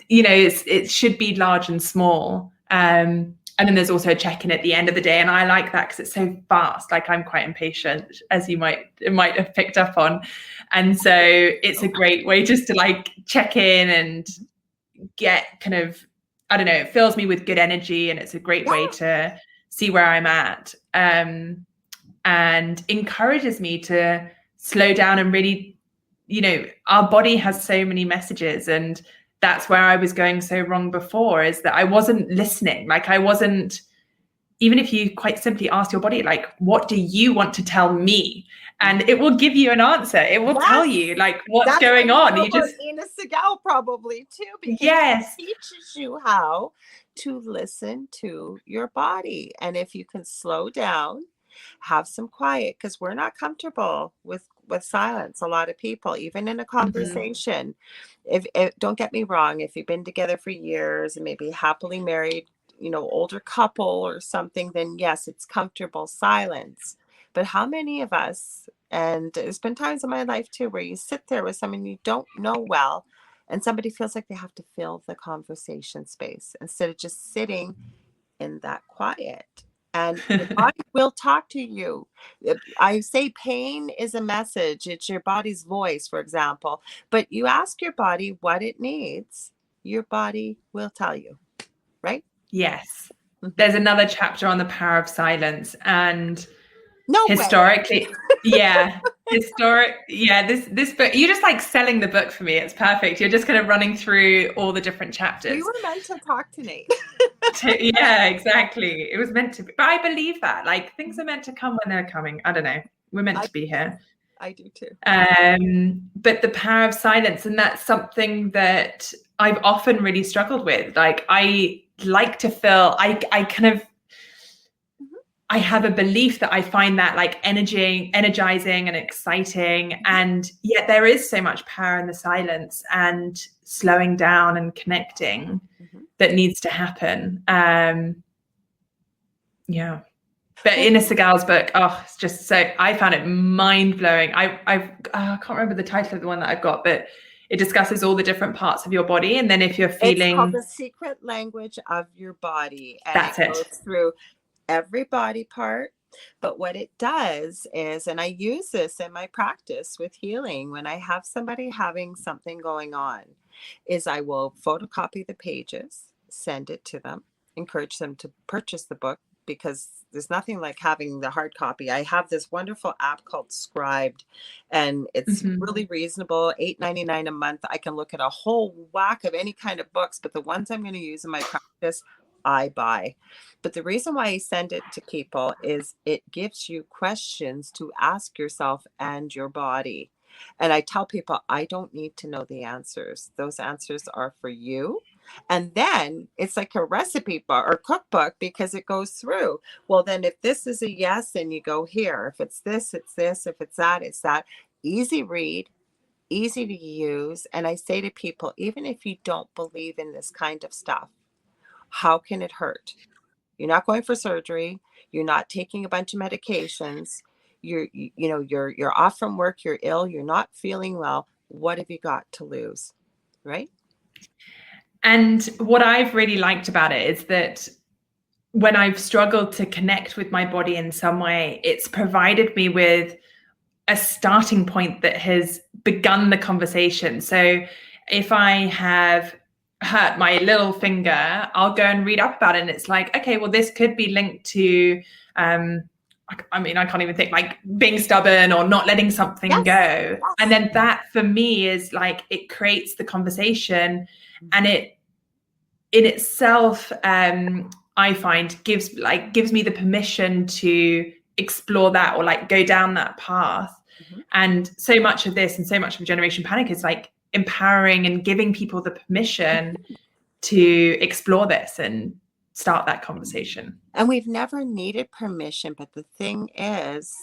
Speaker 2: you know, it should be large and small. And then there's also a check-in at the end of the day. And I like that because it's so fast. Like I'm quite impatient, as you might have picked up on. And so it's a great way just to like check in and get kind of, I don't know, it fills me with good energy, and it's a great way to see where I'm at, and encourages me to slow down and really, you know, our body has so many messages, and that's where I was going so wrong before, is that I wasn't listening. Like I wasn't, even if you quite simply ask your body, like, what do you want to tell me? And it will give you an answer. It will tell you like what's going on.
Speaker 1: You just Ina Segal probably too, because it teaches you how to listen to your body. And if you can slow down, have some quiet, because we're not comfortable with silence. A lot of people, even in a conversation, if don't get me wrong, if you've been together for years and maybe happily married, you know, older couple or something, then yes, it's comfortable silence. But how many of us, and there's been times in my life too, where you sit there with someone you don't know well, and somebody feels like they have to fill the conversation space instead of just sitting in that quiet. And your body will talk to you. I say pain is a message. It's your body's voice, for example. But you ask your body what it needs, your body will tell you, right?
Speaker 2: Yes. There's another chapter on the power of silence, and
Speaker 1: historically,
Speaker 2: this book, you're just like selling the book for me. It's perfect. You're just kind of running through all the different chapters.
Speaker 1: We were meant to talk tonight.
Speaker 2: Yeah, exactly. It was meant to be. But I believe that like things are meant to come when they're coming. I don't know. We're meant to be here.
Speaker 1: I do too.
Speaker 2: But the power of silence, and that's something that I've often really struggled with. Like I like to feel, I kind of, I have a belief that I find that like energizing and exciting. And yet there is so much power in the silence and slowing down and connecting that needs to happen. Yeah. But Inna Segal's book, it's just so, I found it mind-blowing. I can't remember the title of the one that I've got, but it discusses all the different parts of your body. And then if you're feeling...
Speaker 1: It's called The Secret Language of Your Body. And
Speaker 2: That's
Speaker 1: it
Speaker 2: it.
Speaker 1: goes through every body part. But what it does is, and I use this in my practice with healing, when I have somebody having something going on, is I will photocopy the pages, send it to them, encourage them to purchase the book, because there's nothing like having the hard copy. I have this wonderful app called Scribed, and it's really reasonable, $8.99 a month. I can look at a whole whack of any kind of books, but the ones I'm going to use in my practice, I buy. But the reason why I send it to people is it gives you questions to ask yourself and your body. And I tell people, I don't need to know the answers. Those answers are for you. And then it's like a recipe book or cookbook, because it goes through. Well, then if this is a yes, then you go here. If it's this, it's this. If it's that, it's that. Easy read, easy to use. And I say to people, even if you don't believe in this kind of stuff, how can it hurt? You're not going for surgery. You're not taking a bunch of medications. You're off from work. You're ill. You're not feeling well. What have you got to lose? Right?
Speaker 2: And what I've really liked about it is that when I've struggled to connect with my body in some way, it's provided me with a starting point that has begun the conversation. So if I have hurt my little finger, I'll go and read up about it. And it's like, okay, well, this could be linked to, I can't even think, like being stubborn or not letting something go. Yes. And then that for me is like, it creates the conversation, and it in itself, I find gives me the permission to explore that or like go down that path. And so much of this and so much of Generation Panic is like empowering and giving people the permission to explore this and start that conversation.
Speaker 1: And we've never needed permission, but the thing is,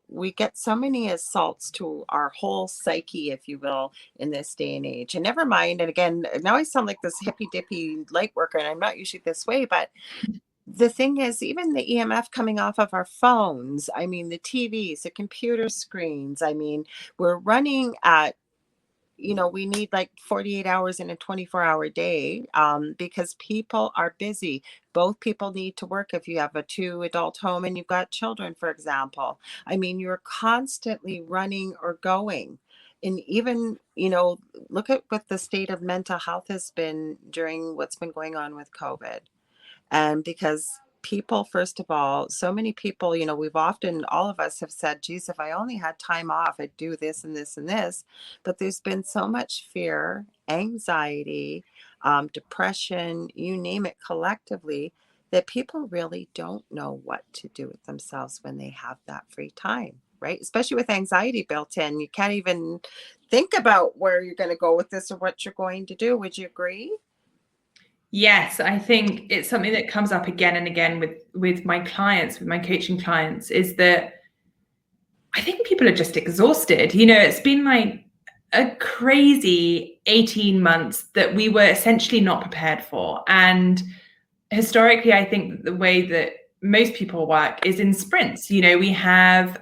Speaker 1: we get so many assaults to our whole psyche, if you will, in this day and age. And never mind, and again, now I sound like this hippy dippy light worker, and I'm not usually this way, but the thing is, even the EMF coming off of our phones, I mean, the TVs, the computer screens, I mean, we're running at, we need like 48 hours in a 24-hour day, because people are busy. Both people need to work. If you have a 2-adult home and you've got children, for example, I mean, you're constantly running or going. And even, look at what the state of mental health has been during what's been going on with COVID. And because people, first of all, so many people, we've often, all of us have said, geez, if I only had time off, I'd do this and this and this. But there's been so much fear, anxiety, depression, you name it, collectively, that people really don't know what to do with themselves when they have that free time, right? Especially with anxiety built in. You can't even think about where you're going to go with this or what you're going to do. Would you agree?
Speaker 2: Yes, I think it's something that comes up again and again with my clients, with my coaching clients, is that I think people are just exhausted. It's been like a crazy 18 months that we were essentially not prepared for. And historically, I think the way that most people work is in sprints. We have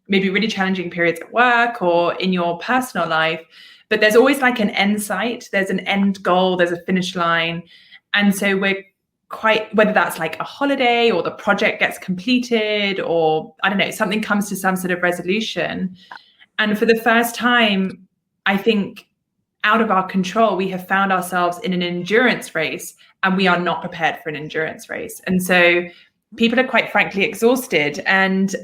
Speaker 2: maybe really challenging periods at work or in your personal life, but there's always like an end sight, there's an end goal, there's a finish line. And so we're whether that's like a holiday or the project gets completed or, I don't know, something comes to some sort of resolution. And for the first time, I think out of our control, we have found ourselves in an endurance race, and we are not prepared for an endurance race. And so people are quite frankly exhausted. And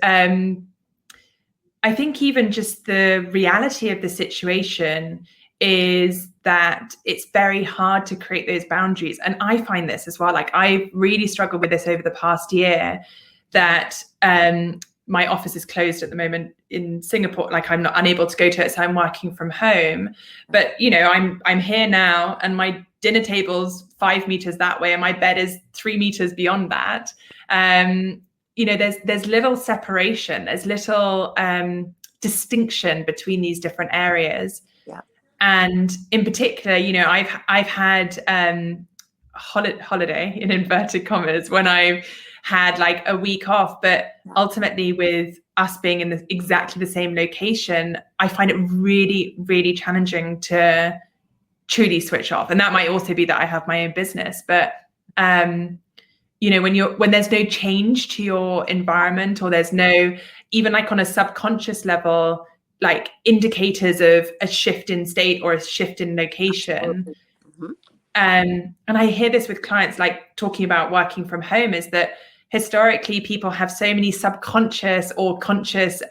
Speaker 2: I think even just the reality of the situation is that it's very hard to create those boundaries. And I find this as well, like I really struggled with this over the past year, that my office is closed at the moment in Singapore. Like I'm not unable to go to it, so I'm working from home. But I'm here now, and my dinner table's 5 meters that way, and my bed is 3 meters beyond that. There's little separation, there's little distinction between these different areas.
Speaker 1: Yeah.
Speaker 2: And in particular, I've had holiday in inverted commas when I've had like a week off. But ultimately, with us being in exactly the same location, I find it really, really challenging to truly switch off. And that might also be that I have my own business, but you know, when there's no change to your environment, or there's no, even like on a subconscious level, like indicators of a shift in state or a shift in location.
Speaker 1: Mm-hmm.
Speaker 2: And I hear this with clients, like talking about working from home, is that historically people have so many subconscious or conscious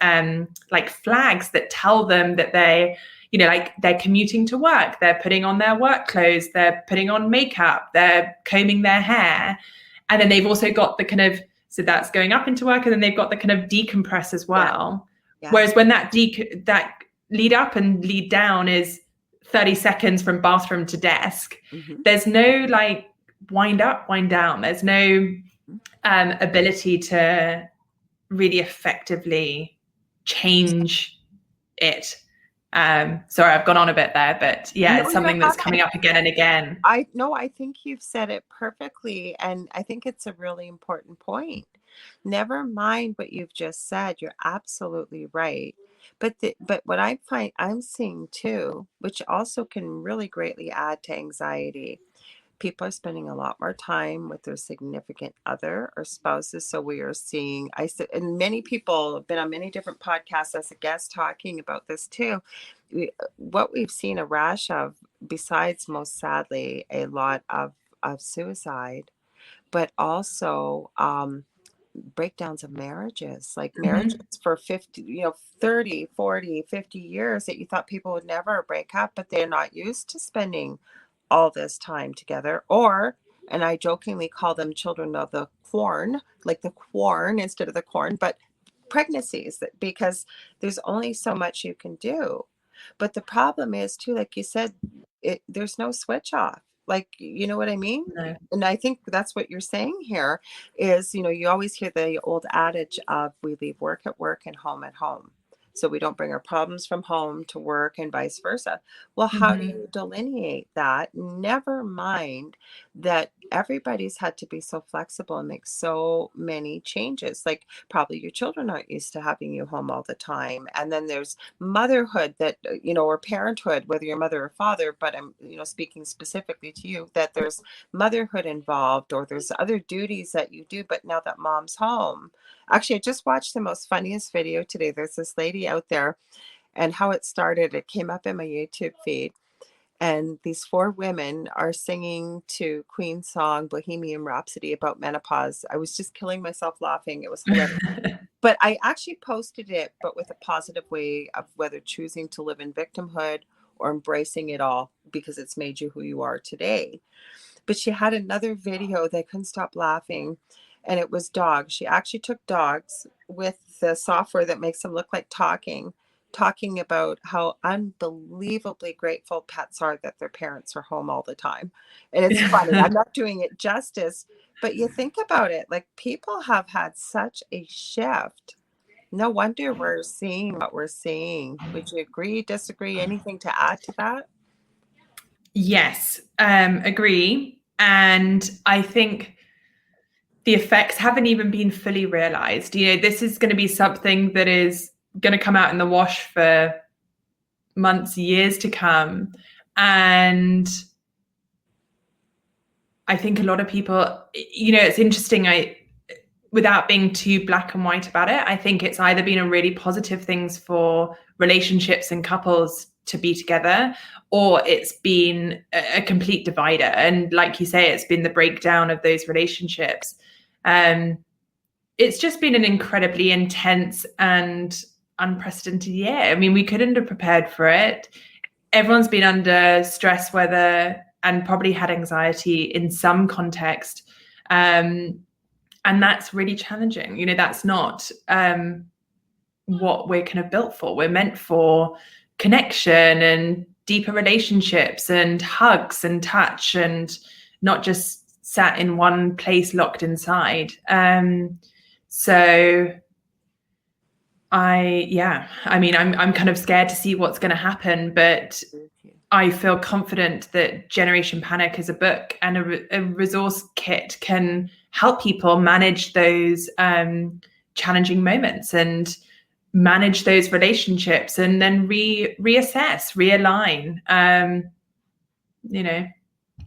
Speaker 2: like flags that tell them that they, you know, like they're commuting to work, they're putting on their work clothes, they're putting on makeup, they're combing their hair. And then they've also got the kind of, so that's going up into work, and then they've got the kind of decompress as well. Yeah. Whereas when that lead up and lead down is 30 seconds from bathroom to desk, there's no like wind up, wind down. There's no ability to really effectively change it. Sorry, I've gone on a bit there, but yeah, it's something that's coming up again and again.
Speaker 1: I think you've said it perfectly. And I think it's a really important point. Never mind what you've just said. You're absolutely right. But what I'm seeing too, which also can really greatly add to anxiety, people are spending a lot more time with their significant other or spouses. So we are seeing, and many people have been on many different podcasts as a guest talking about this too. What we've seen a rash of, besides most sadly a lot of suicide, but also breakdowns of marriages, like marriages for 50, 30, 40, 50 years that you thought people would never break up, but they're not used to spending all this time together. Or, and I jokingly call them children of the corn, like the corn instead of the corn, but pregnancies, because there's only so much you can do. But the problem is too, like you said, there's no switch off. Like, you know what I mean? No. And I think that's what you're saying here is, you always hear the old adage of we leave work at work and home at home. So we don't bring our problems from home to work and vice versa. Well, how do you delineate that? Never mind that everybody's had to be so flexible and make so many changes. Like probably your children aren't used to having you home all the time. And then there's motherhood that, or parenthood, whether you're mother or father, but I'm, speaking specifically to you, that there's motherhood involved, or there's other duties that you do, but now that mom's home. Actually, I just watched the most funniest video today. There's this lady out there, and how it started, it came up in my YouTube feed. And these 4 women are singing to Queen's song, Bohemian Rhapsody, about menopause. I was just killing myself laughing. It was hilarious. But I actually posted it, but with a positive way of whether choosing to live in victimhood or embracing it all because it's made you who you are today. But she had another video that I couldn't stop laughing. And it was dogs. She actually took dogs with the software that makes them look like talking about how unbelievably grateful pets are that their parents are home all the time. And it's funny. I'm not doing it justice, but you think about it, like people have had such a shift. No wonder we're seeing what we're seeing. Would you agree, disagree, anything to add to that?
Speaker 2: Yes, agree. And I think the effects haven't even been fully realized. This is going to be something that is going to come out in the wash for months, years to come. And I think a lot of people, it's interesting. Without being too black and white about it, I think it's either been a really positive things for relationships and couples to be together, or it's been a complete divider. And like you say, it's been the breakdown of those relationships. It's just been an incredibly intense and unprecedented year. I mean, we couldn't have prepared for it. Everyone's been under stress, and probably had anxiety in some context. And that's really challenging. That's not what we're kind of built for. We're meant for connection and deeper relationships and hugs and touch, and not just sat in one place locked inside. So I'm kind of scared to see what's going to happen, but I feel confident that Generation Panic as a book and a resource kit can help people manage those challenging moments and manage those relationships, and then reassess, realign.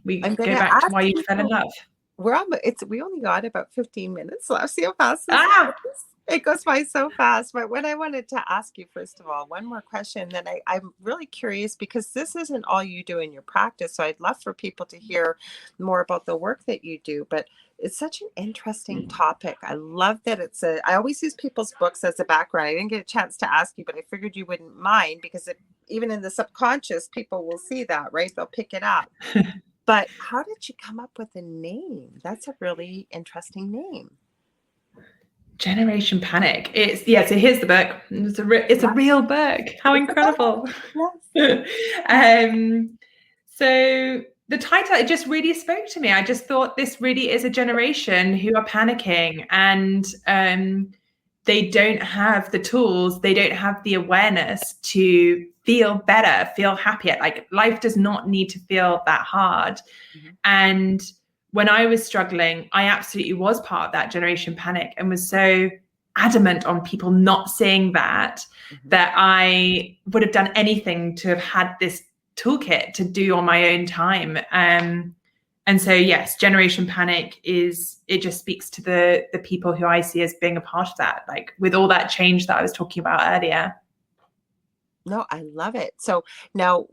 Speaker 2: We go back to why you fell in love.
Speaker 1: We only got about 15 minutes left. See how fast this goes? It goes by so fast. But what I wanted to ask you, first of all, one more question. Then I'm really curious, because this isn't all you do in your practice. So I'd love for people to hear more about the work that you do. But it's such an interesting topic. I love that I always use people's books as a background. I didn't get a chance to ask you, but I figured you wouldn't mind, because even in the subconscious, people will see that, right? They'll pick it up. But how did you come up with a name? That's a really interesting name.
Speaker 2: Generation Panic. So here's the book. It's a real book. How incredible. Yes. So the title, it just really spoke to me. I just thought this really is a generation who are panicking, and they don't have the tools, they don't have the awareness to feel better, feel happier. Like, life does not need to feel that hard. Mm-hmm. And when I was struggling, I absolutely was part of that Generation Panic, and was so adamant on people not seeing that, mm-hmm. that I would have done anything to have had this toolkit to do on my own time. And so, yes, Generation Panic it just speaks to the people who I see as being a part of that, like with all that change that I was talking about earlier.
Speaker 1: No, I love it. So now,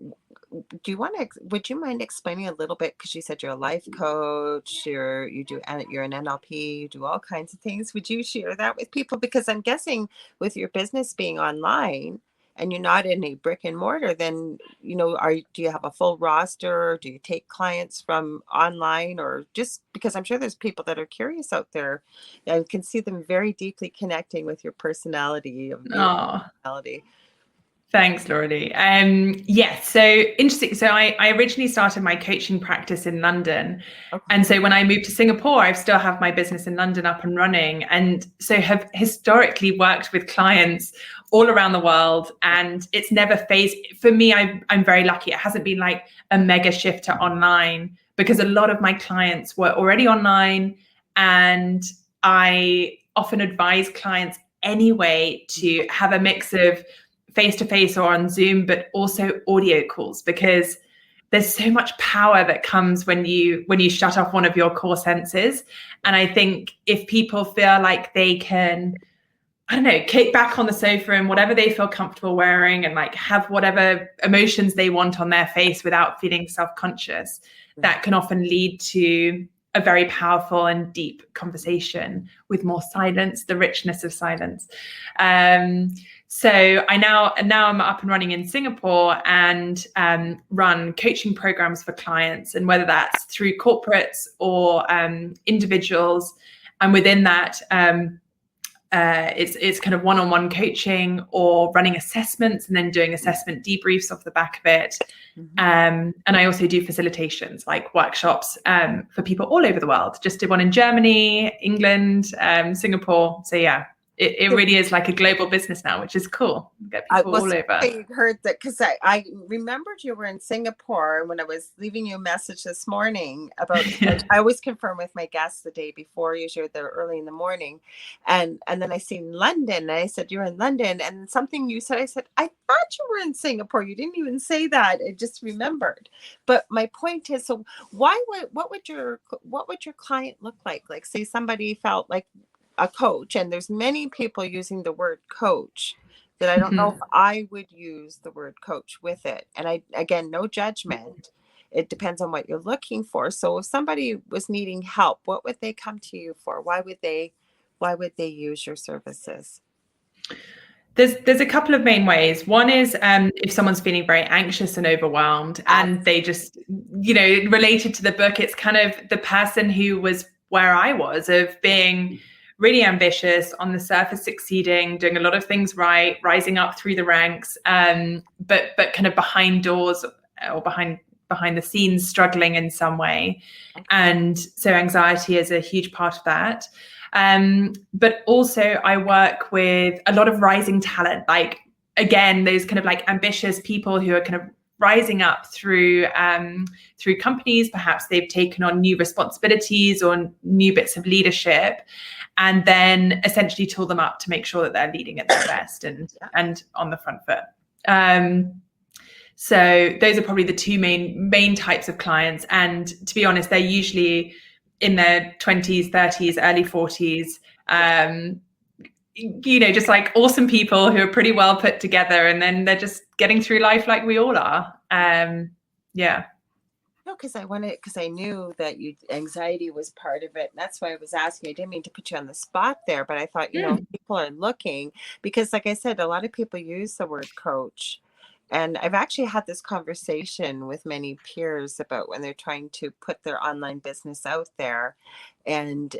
Speaker 1: would you mind explaining a little bit, because you said you're a life coach, you're an NLP, you do all kinds of things. Would you share that with people? Because I'm guessing with your business being online and you're not in a brick and mortar, then, do you have a full roster? Or do you take clients from online? Or just because I'm sure there's people that are curious out there, and can see them very deeply connecting with your personality.
Speaker 2: Thanks, Lorilei. Yes, so interesting. So I originally started my coaching practice in London. Okay. And so when I moved to Singapore, I still have my business in London up and running. And so have historically worked with clients all around the world. And it's never phased. For me, I'm very lucky. It hasn't been like a mega shift to online, because a lot of my clients were already online. And I often advise clients anyway to have a mix of face-to-face or on Zoom, but also audio calls, because there's so much power that comes when you shut off one of your core senses. And I think if people feel like they can, I don't know, kick back on the sofa and whatever they feel comfortable wearing, and like have whatever emotions they want on their face without feeling self-conscious, that can often lead to a very powerful and deep conversation with more silence, the richness of silence. So now I'm up and running in Singapore, and run coaching programs for clients, and whether that's through corporates or individuals. And within that, it's kind of one-on-one coaching, or running assessments and then doing assessment debriefs off the back of it. Mm-hmm. And I also do facilitations, like workshops for people all over the world. Just did one in Germany, England, Singapore. So yeah, it really is like a global business now, which is cool. Get people all over.
Speaker 1: I heard that, because I remembered you were in Singapore when I was leaving you a message this morning about. I always confirm with my guests the day before, usually they're early in the morning, and then I seen London, and I said, you're in London, and something you said, I said, I thought you were in Singapore. You didn't even say that. I just remembered. But my point is, so what would your client look like? Like, say somebody felt like a coach, and there's many people using the word coach, that I don't know if I would use the word coach with it. And again, no judgment. It depends on what you're looking for. So if somebody was needing help, what would they come to you for? Why would they use your services?
Speaker 2: There's a couple of main ways. One is if someone's feeling very anxious and overwhelmed, and they just, related to the book, it's kind of the person who was where I was, of being really ambitious, on the surface succeeding, doing a lot of things right, rising up through the ranks, but kind of behind doors or behind the scenes struggling in some way. And so anxiety is a huge part of that. But also I work with a lot of rising talent, like, again, those kind of like ambitious people who are kind of rising up through companies. Perhaps they've taken on new responsibilities or new bits of leadership, and then essentially tool them up to make sure that they're leading at their best and on the front foot. So those are probably the two main types of clients. And to be honest, they're usually in their 20s, 30s, early 40s. Just like awesome people who are pretty well put together, and then they're just getting through life like we all are.
Speaker 1: No, because I knew that anxiety was part of it. And that's why I was asking. I didn't mean to put you on the spot there, but I thought, people are looking, because like I said, a lot of people use the word coach. And I've actually had this conversation with many peers about when they're trying to put their online business out there and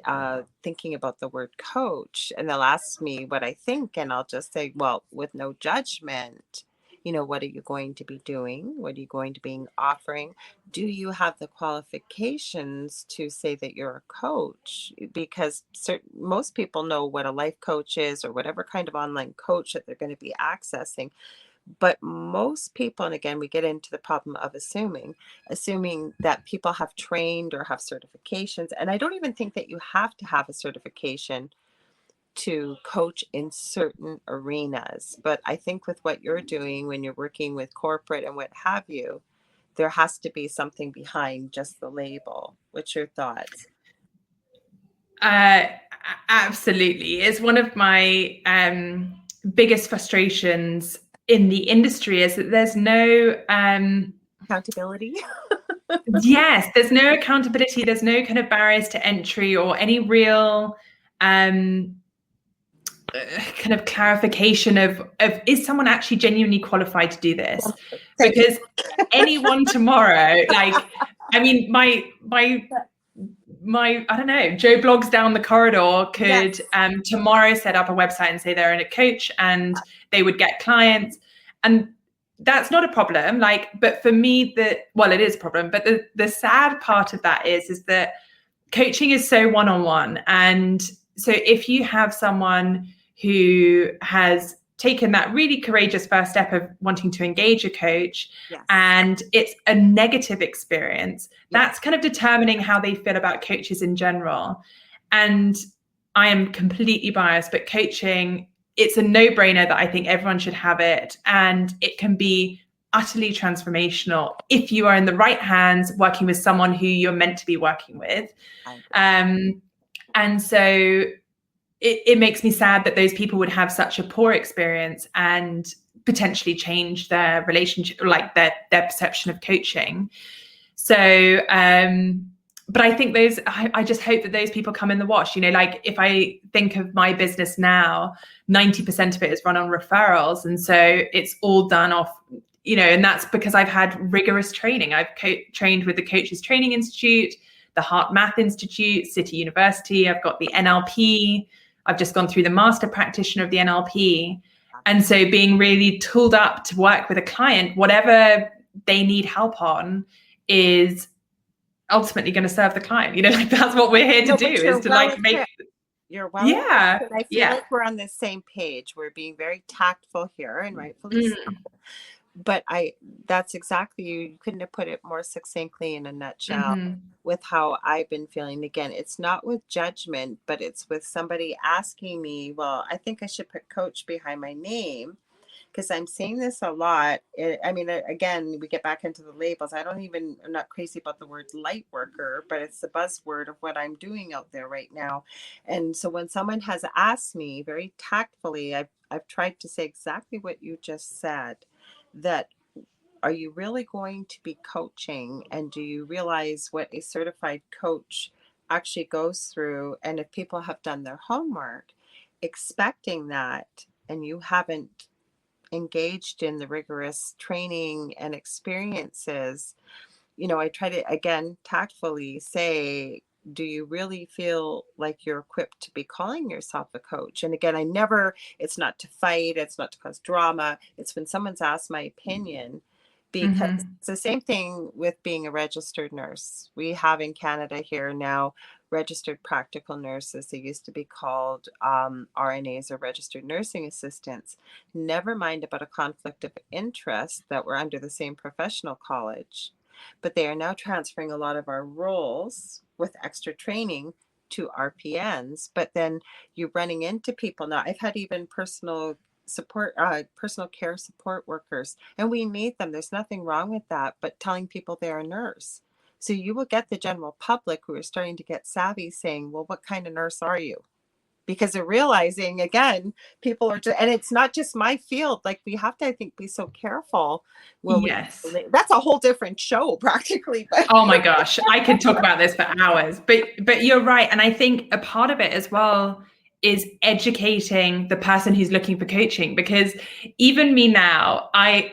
Speaker 1: thinking about the word coach. And they'll ask me what I think, and I'll just say, well, with no judgment, what are you going to be doing? What are you going to be offering? Do you have the qualifications to say that you're a coach? Because most people know what a life coach is, or whatever kind of online coach that they're going to be accessing. But most people, and again, we get into the problem of assuming that people have trained or have certifications. And I don't even think that you have to have a certification to coach in certain arenas. But I think with what you're doing, when you're working with corporate and what have you, there has to be something behind just the label. What's your thoughts?
Speaker 2: Absolutely. It's one of my biggest frustrations in the industry, is that there's no
Speaker 1: accountability.
Speaker 2: Yes, there's no accountability. There's no kind of barriers to entry or any real kind of clarification of is someone actually genuinely qualified to do this? Because anyone tomorrow, like, I mean, my I don't know, Joe Blogs down the corridor could tomorrow set up a website and say they're a coach, and they would get clients, and that's not a problem. Like, but for me, it is a problem. But the sad part of that is that coaching is so one-on-one. And so if you have someone who has taken that really courageous first step of wanting to engage a coach, and it's a negative experience, that's kind of determining how they feel about coaches in general. And I am completely biased, but coaching, it's a no-brainer that I think everyone should have it. And it can be utterly transformational if you are in the right hands, working with someone who you're meant to be working with. And so it makes me sad that those people would have such a poor experience and potentially change their relationship, like their perception of coaching. So, but I think I just hope that those people come in the wash. Like, if I think of my business now, 90% of it is run on referrals. And so it's all done off, and that's because I've had rigorous training. I've trained with the Coaches Training Institute, the Heart Math Institute, City University. I've got the NLP. I've just gone through the Master Practitioner of the NLP. And so being really tooled up to work with a client, whatever they need help on, is ultimately going to serve the client. Like, that's what we're here to do, is to like make.
Speaker 1: You're well. Yeah. And I feel like we're on the same page. We're being very tactful here, and rightfully so. But that's exactly, you couldn't have put it more succinctly in a nutshell with how I've been feeling. Again, it's not with judgment, but it's with somebody asking me, well, I think I should put coach behind my name, because I'm seeing this a lot. I mean, again, we get back into the labels. I'm not crazy about the word light worker, but it's the buzzword of what I'm doing out there right now. And so when someone has asked me very tactfully, I've tried to say exactly what you just said, that are you really going to be coaching, and do you realize what a certified coach actually goes through? And if people have done their homework expecting that, and you haven't engaged in the rigorous training and experiences, I try to, again, tactfully say, do you really feel like you're equipped to be calling yourself a coach? And again, it's not to fight, it's not to cause drama. It's when someone's asked my opinion, because it's the same thing with being a registered nurse. We have in Canada here now registered practical nurses. They used to be called RNAs, or registered nursing assistants. Never mind about a conflict of interest that we're under the same professional college. But they are now transferring a lot of our roles with extra training to RPNs. But then you're running into people now. I've had even personal care support workers, and we need them. There's nothing wrong with that, but telling people they're a nurse. So you will get the general public who are starting to get savvy saying, well, what kind of nurse are you? Because they're realizing, again, people are just, and it's not just my field. Like, we have to, I think, be so careful when
Speaker 2: Yes.
Speaker 1: that's a whole different show practically. But
Speaker 2: Oh my gosh, I could talk about this for hours. But you're right. And I think a part of it as well is educating the person who's looking for coaching, because even me now, I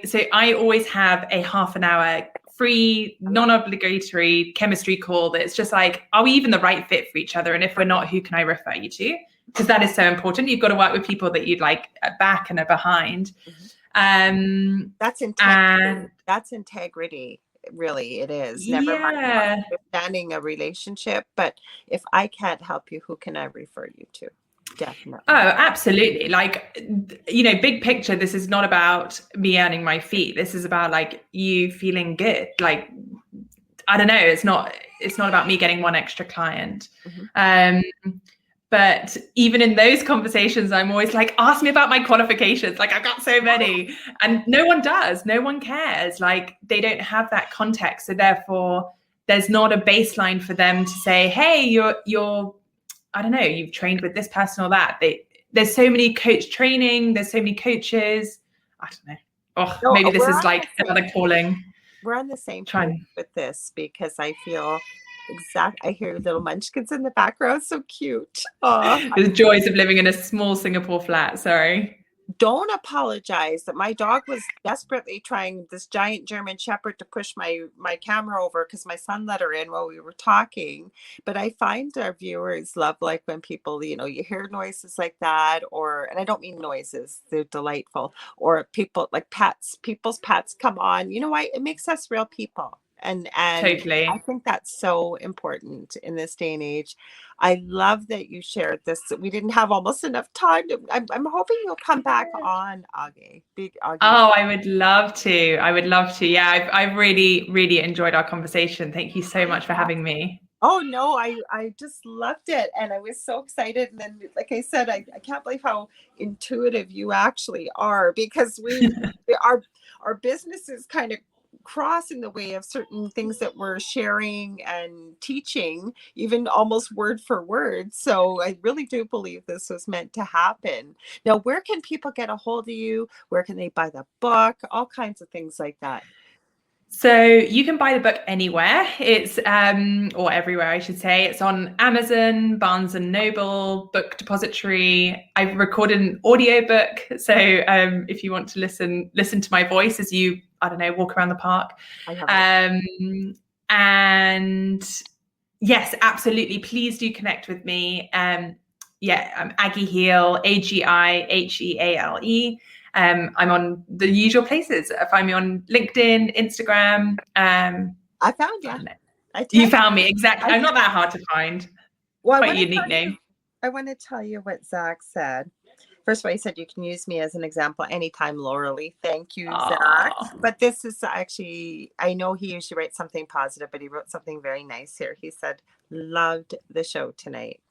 Speaker 2: always have a half an hour free, non-obligatory chemistry call that's just like, are we even the right fit for each other? And if we're not, who can I refer you to? Because that is so important. You've got to work with people that you'd like back and are behind.
Speaker 1: That's integrity. That's integrity. Really, it is. Never mind understanding a relationship, but if I can't help you, who can I refer you to? Definitely.
Speaker 2: Oh, absolutely. Like, you know, big picture, this is not about me earning my fee. This is about like you feeling good. Like, I don't know, it's not about me getting one extra client. But even in those conversations, I'm always like, ask me about my qualifications. Like, I've got so many. And no one does. No one cares. Like, they don't have that context. So therefore, there's not a baseline for them to say, hey, you're I don't know, you've trained with this person or that. There's so many coach training. There's so many coaches. I don't know. Oh, no, maybe this is like another calling.
Speaker 1: We're on the same page with this, because I feel I hear little munchkins in the background. So cute.
Speaker 2: The joys of living in a small Singapore flat. Sorry.
Speaker 1: Don't apologize. That my dog was desperately trying, this giant German Shepherd, to push my camera over because my son let her in while we were talking. But I find our viewers love, like, when people, you know, you hear noises like that, and I don't mean noises, they're delightful, or people like people's pets come on. You know why? It makes us real people. And
Speaker 2: totally.
Speaker 1: I think that's so important in this day and age. I love that you shared this. We didn't have almost enough time. I'm hoping you'll come back on, Agi. Agi.
Speaker 2: Oh, I would love to. Yeah, I've really, really enjoyed our conversation. Thank you so much for having me.
Speaker 1: Oh, no, I just loved it. And I was so excited. And then, like I said, I can't believe how intuitive you actually are, because our businesses kind of cross in the way of certain things that we're sharing and teaching, even almost word for word. So I really do believe this was meant to happen. Now, where can people get a hold of you? Where can they buy the book? All kinds of things like that.
Speaker 2: So you can buy the book anywhere. It's or everywhere, I should say. It's on Amazon, Barnes and Noble, Book Depository. I've recorded an audiobook, so if you want to listen to my voice as you, I don't know, walk around the park. And yes, absolutely. Please do connect with me. I'm Agi Heale, AGI HEALE. I'm on the usual places. Find me on LinkedIn, Instagram.
Speaker 1: I found you.
Speaker 2: You found me, exactly. I'm not that hard to find.
Speaker 1: Well,
Speaker 2: quite a unique name.
Speaker 1: I want to tell you what Zach said. First of all, he said you can use me as an example anytime, Lorilei. Thank you, Zach. But this is actually, I know he usually writes something positive, but he wrote something very nice here. He said, loved the show tonight.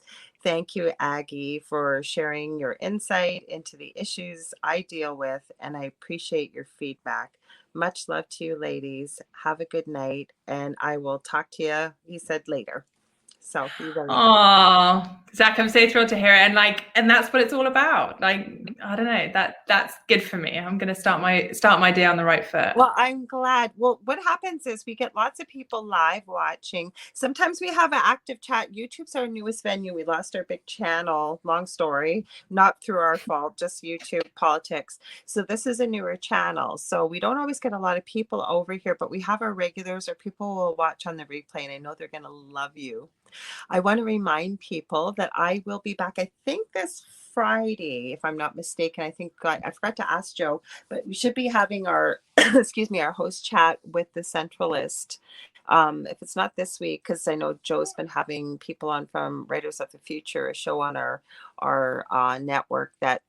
Speaker 1: Thank you, Agi, for sharing your insight into the issues I deal with, and I appreciate your feedback. Much love to you, ladies. Have a good night, and I will talk to you, he said, later. So he's
Speaker 2: Zach, I'm so thrilled to hear it. And that's what it's all about. Like, I don't know, that's good for me. I'm going to start my day on the right foot.
Speaker 1: Well, I'm glad. Well, what happens is we get lots of people live watching. Sometimes we have an active chat. YouTube's our newest venue. We lost our big channel. Long story, not through our fault, just YouTube politics. So this is a newer channel. So we don't always get a lot of people over here, but we have our regulars, or people who will watch on the replay, and I know they're going to love you. I want to remind people that I will be back, I think, this Friday, if I'm not mistaken. I think I forgot to ask Joe, but we should be having our, excuse me, our host chat with the centralist if it's not this week, because I know Joe's been having people on from Writers of the Future, a show on our network that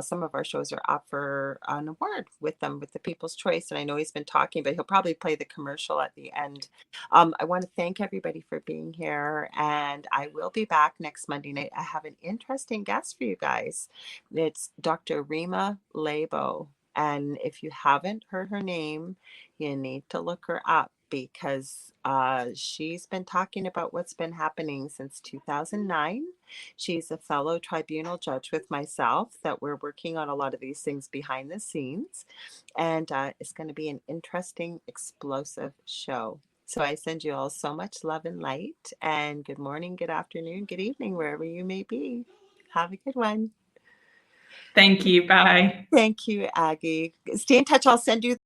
Speaker 1: some of our shows are up for an award with them, with the People's Choice. And I know he's been talking, but he'll probably play the commercial at the end. I want to thank everybody for being here, and I will be back next Monday night. I have an interesting guest for you guys. It's Dr. Rima Labo. And if you haven't heard her name, you need to look her up, because she's been talking about what's been happening since 2009. She's a fellow tribunal judge with myself, that we're working on a lot of these things behind the scenes. And it's going to be an interesting, explosive show. So I send you all so much love and light, and good morning, good afternoon, good evening, wherever you may be. Have a good one.
Speaker 2: Thank you. Bye.
Speaker 1: Thank you, Agi. Stay in touch. I'll send you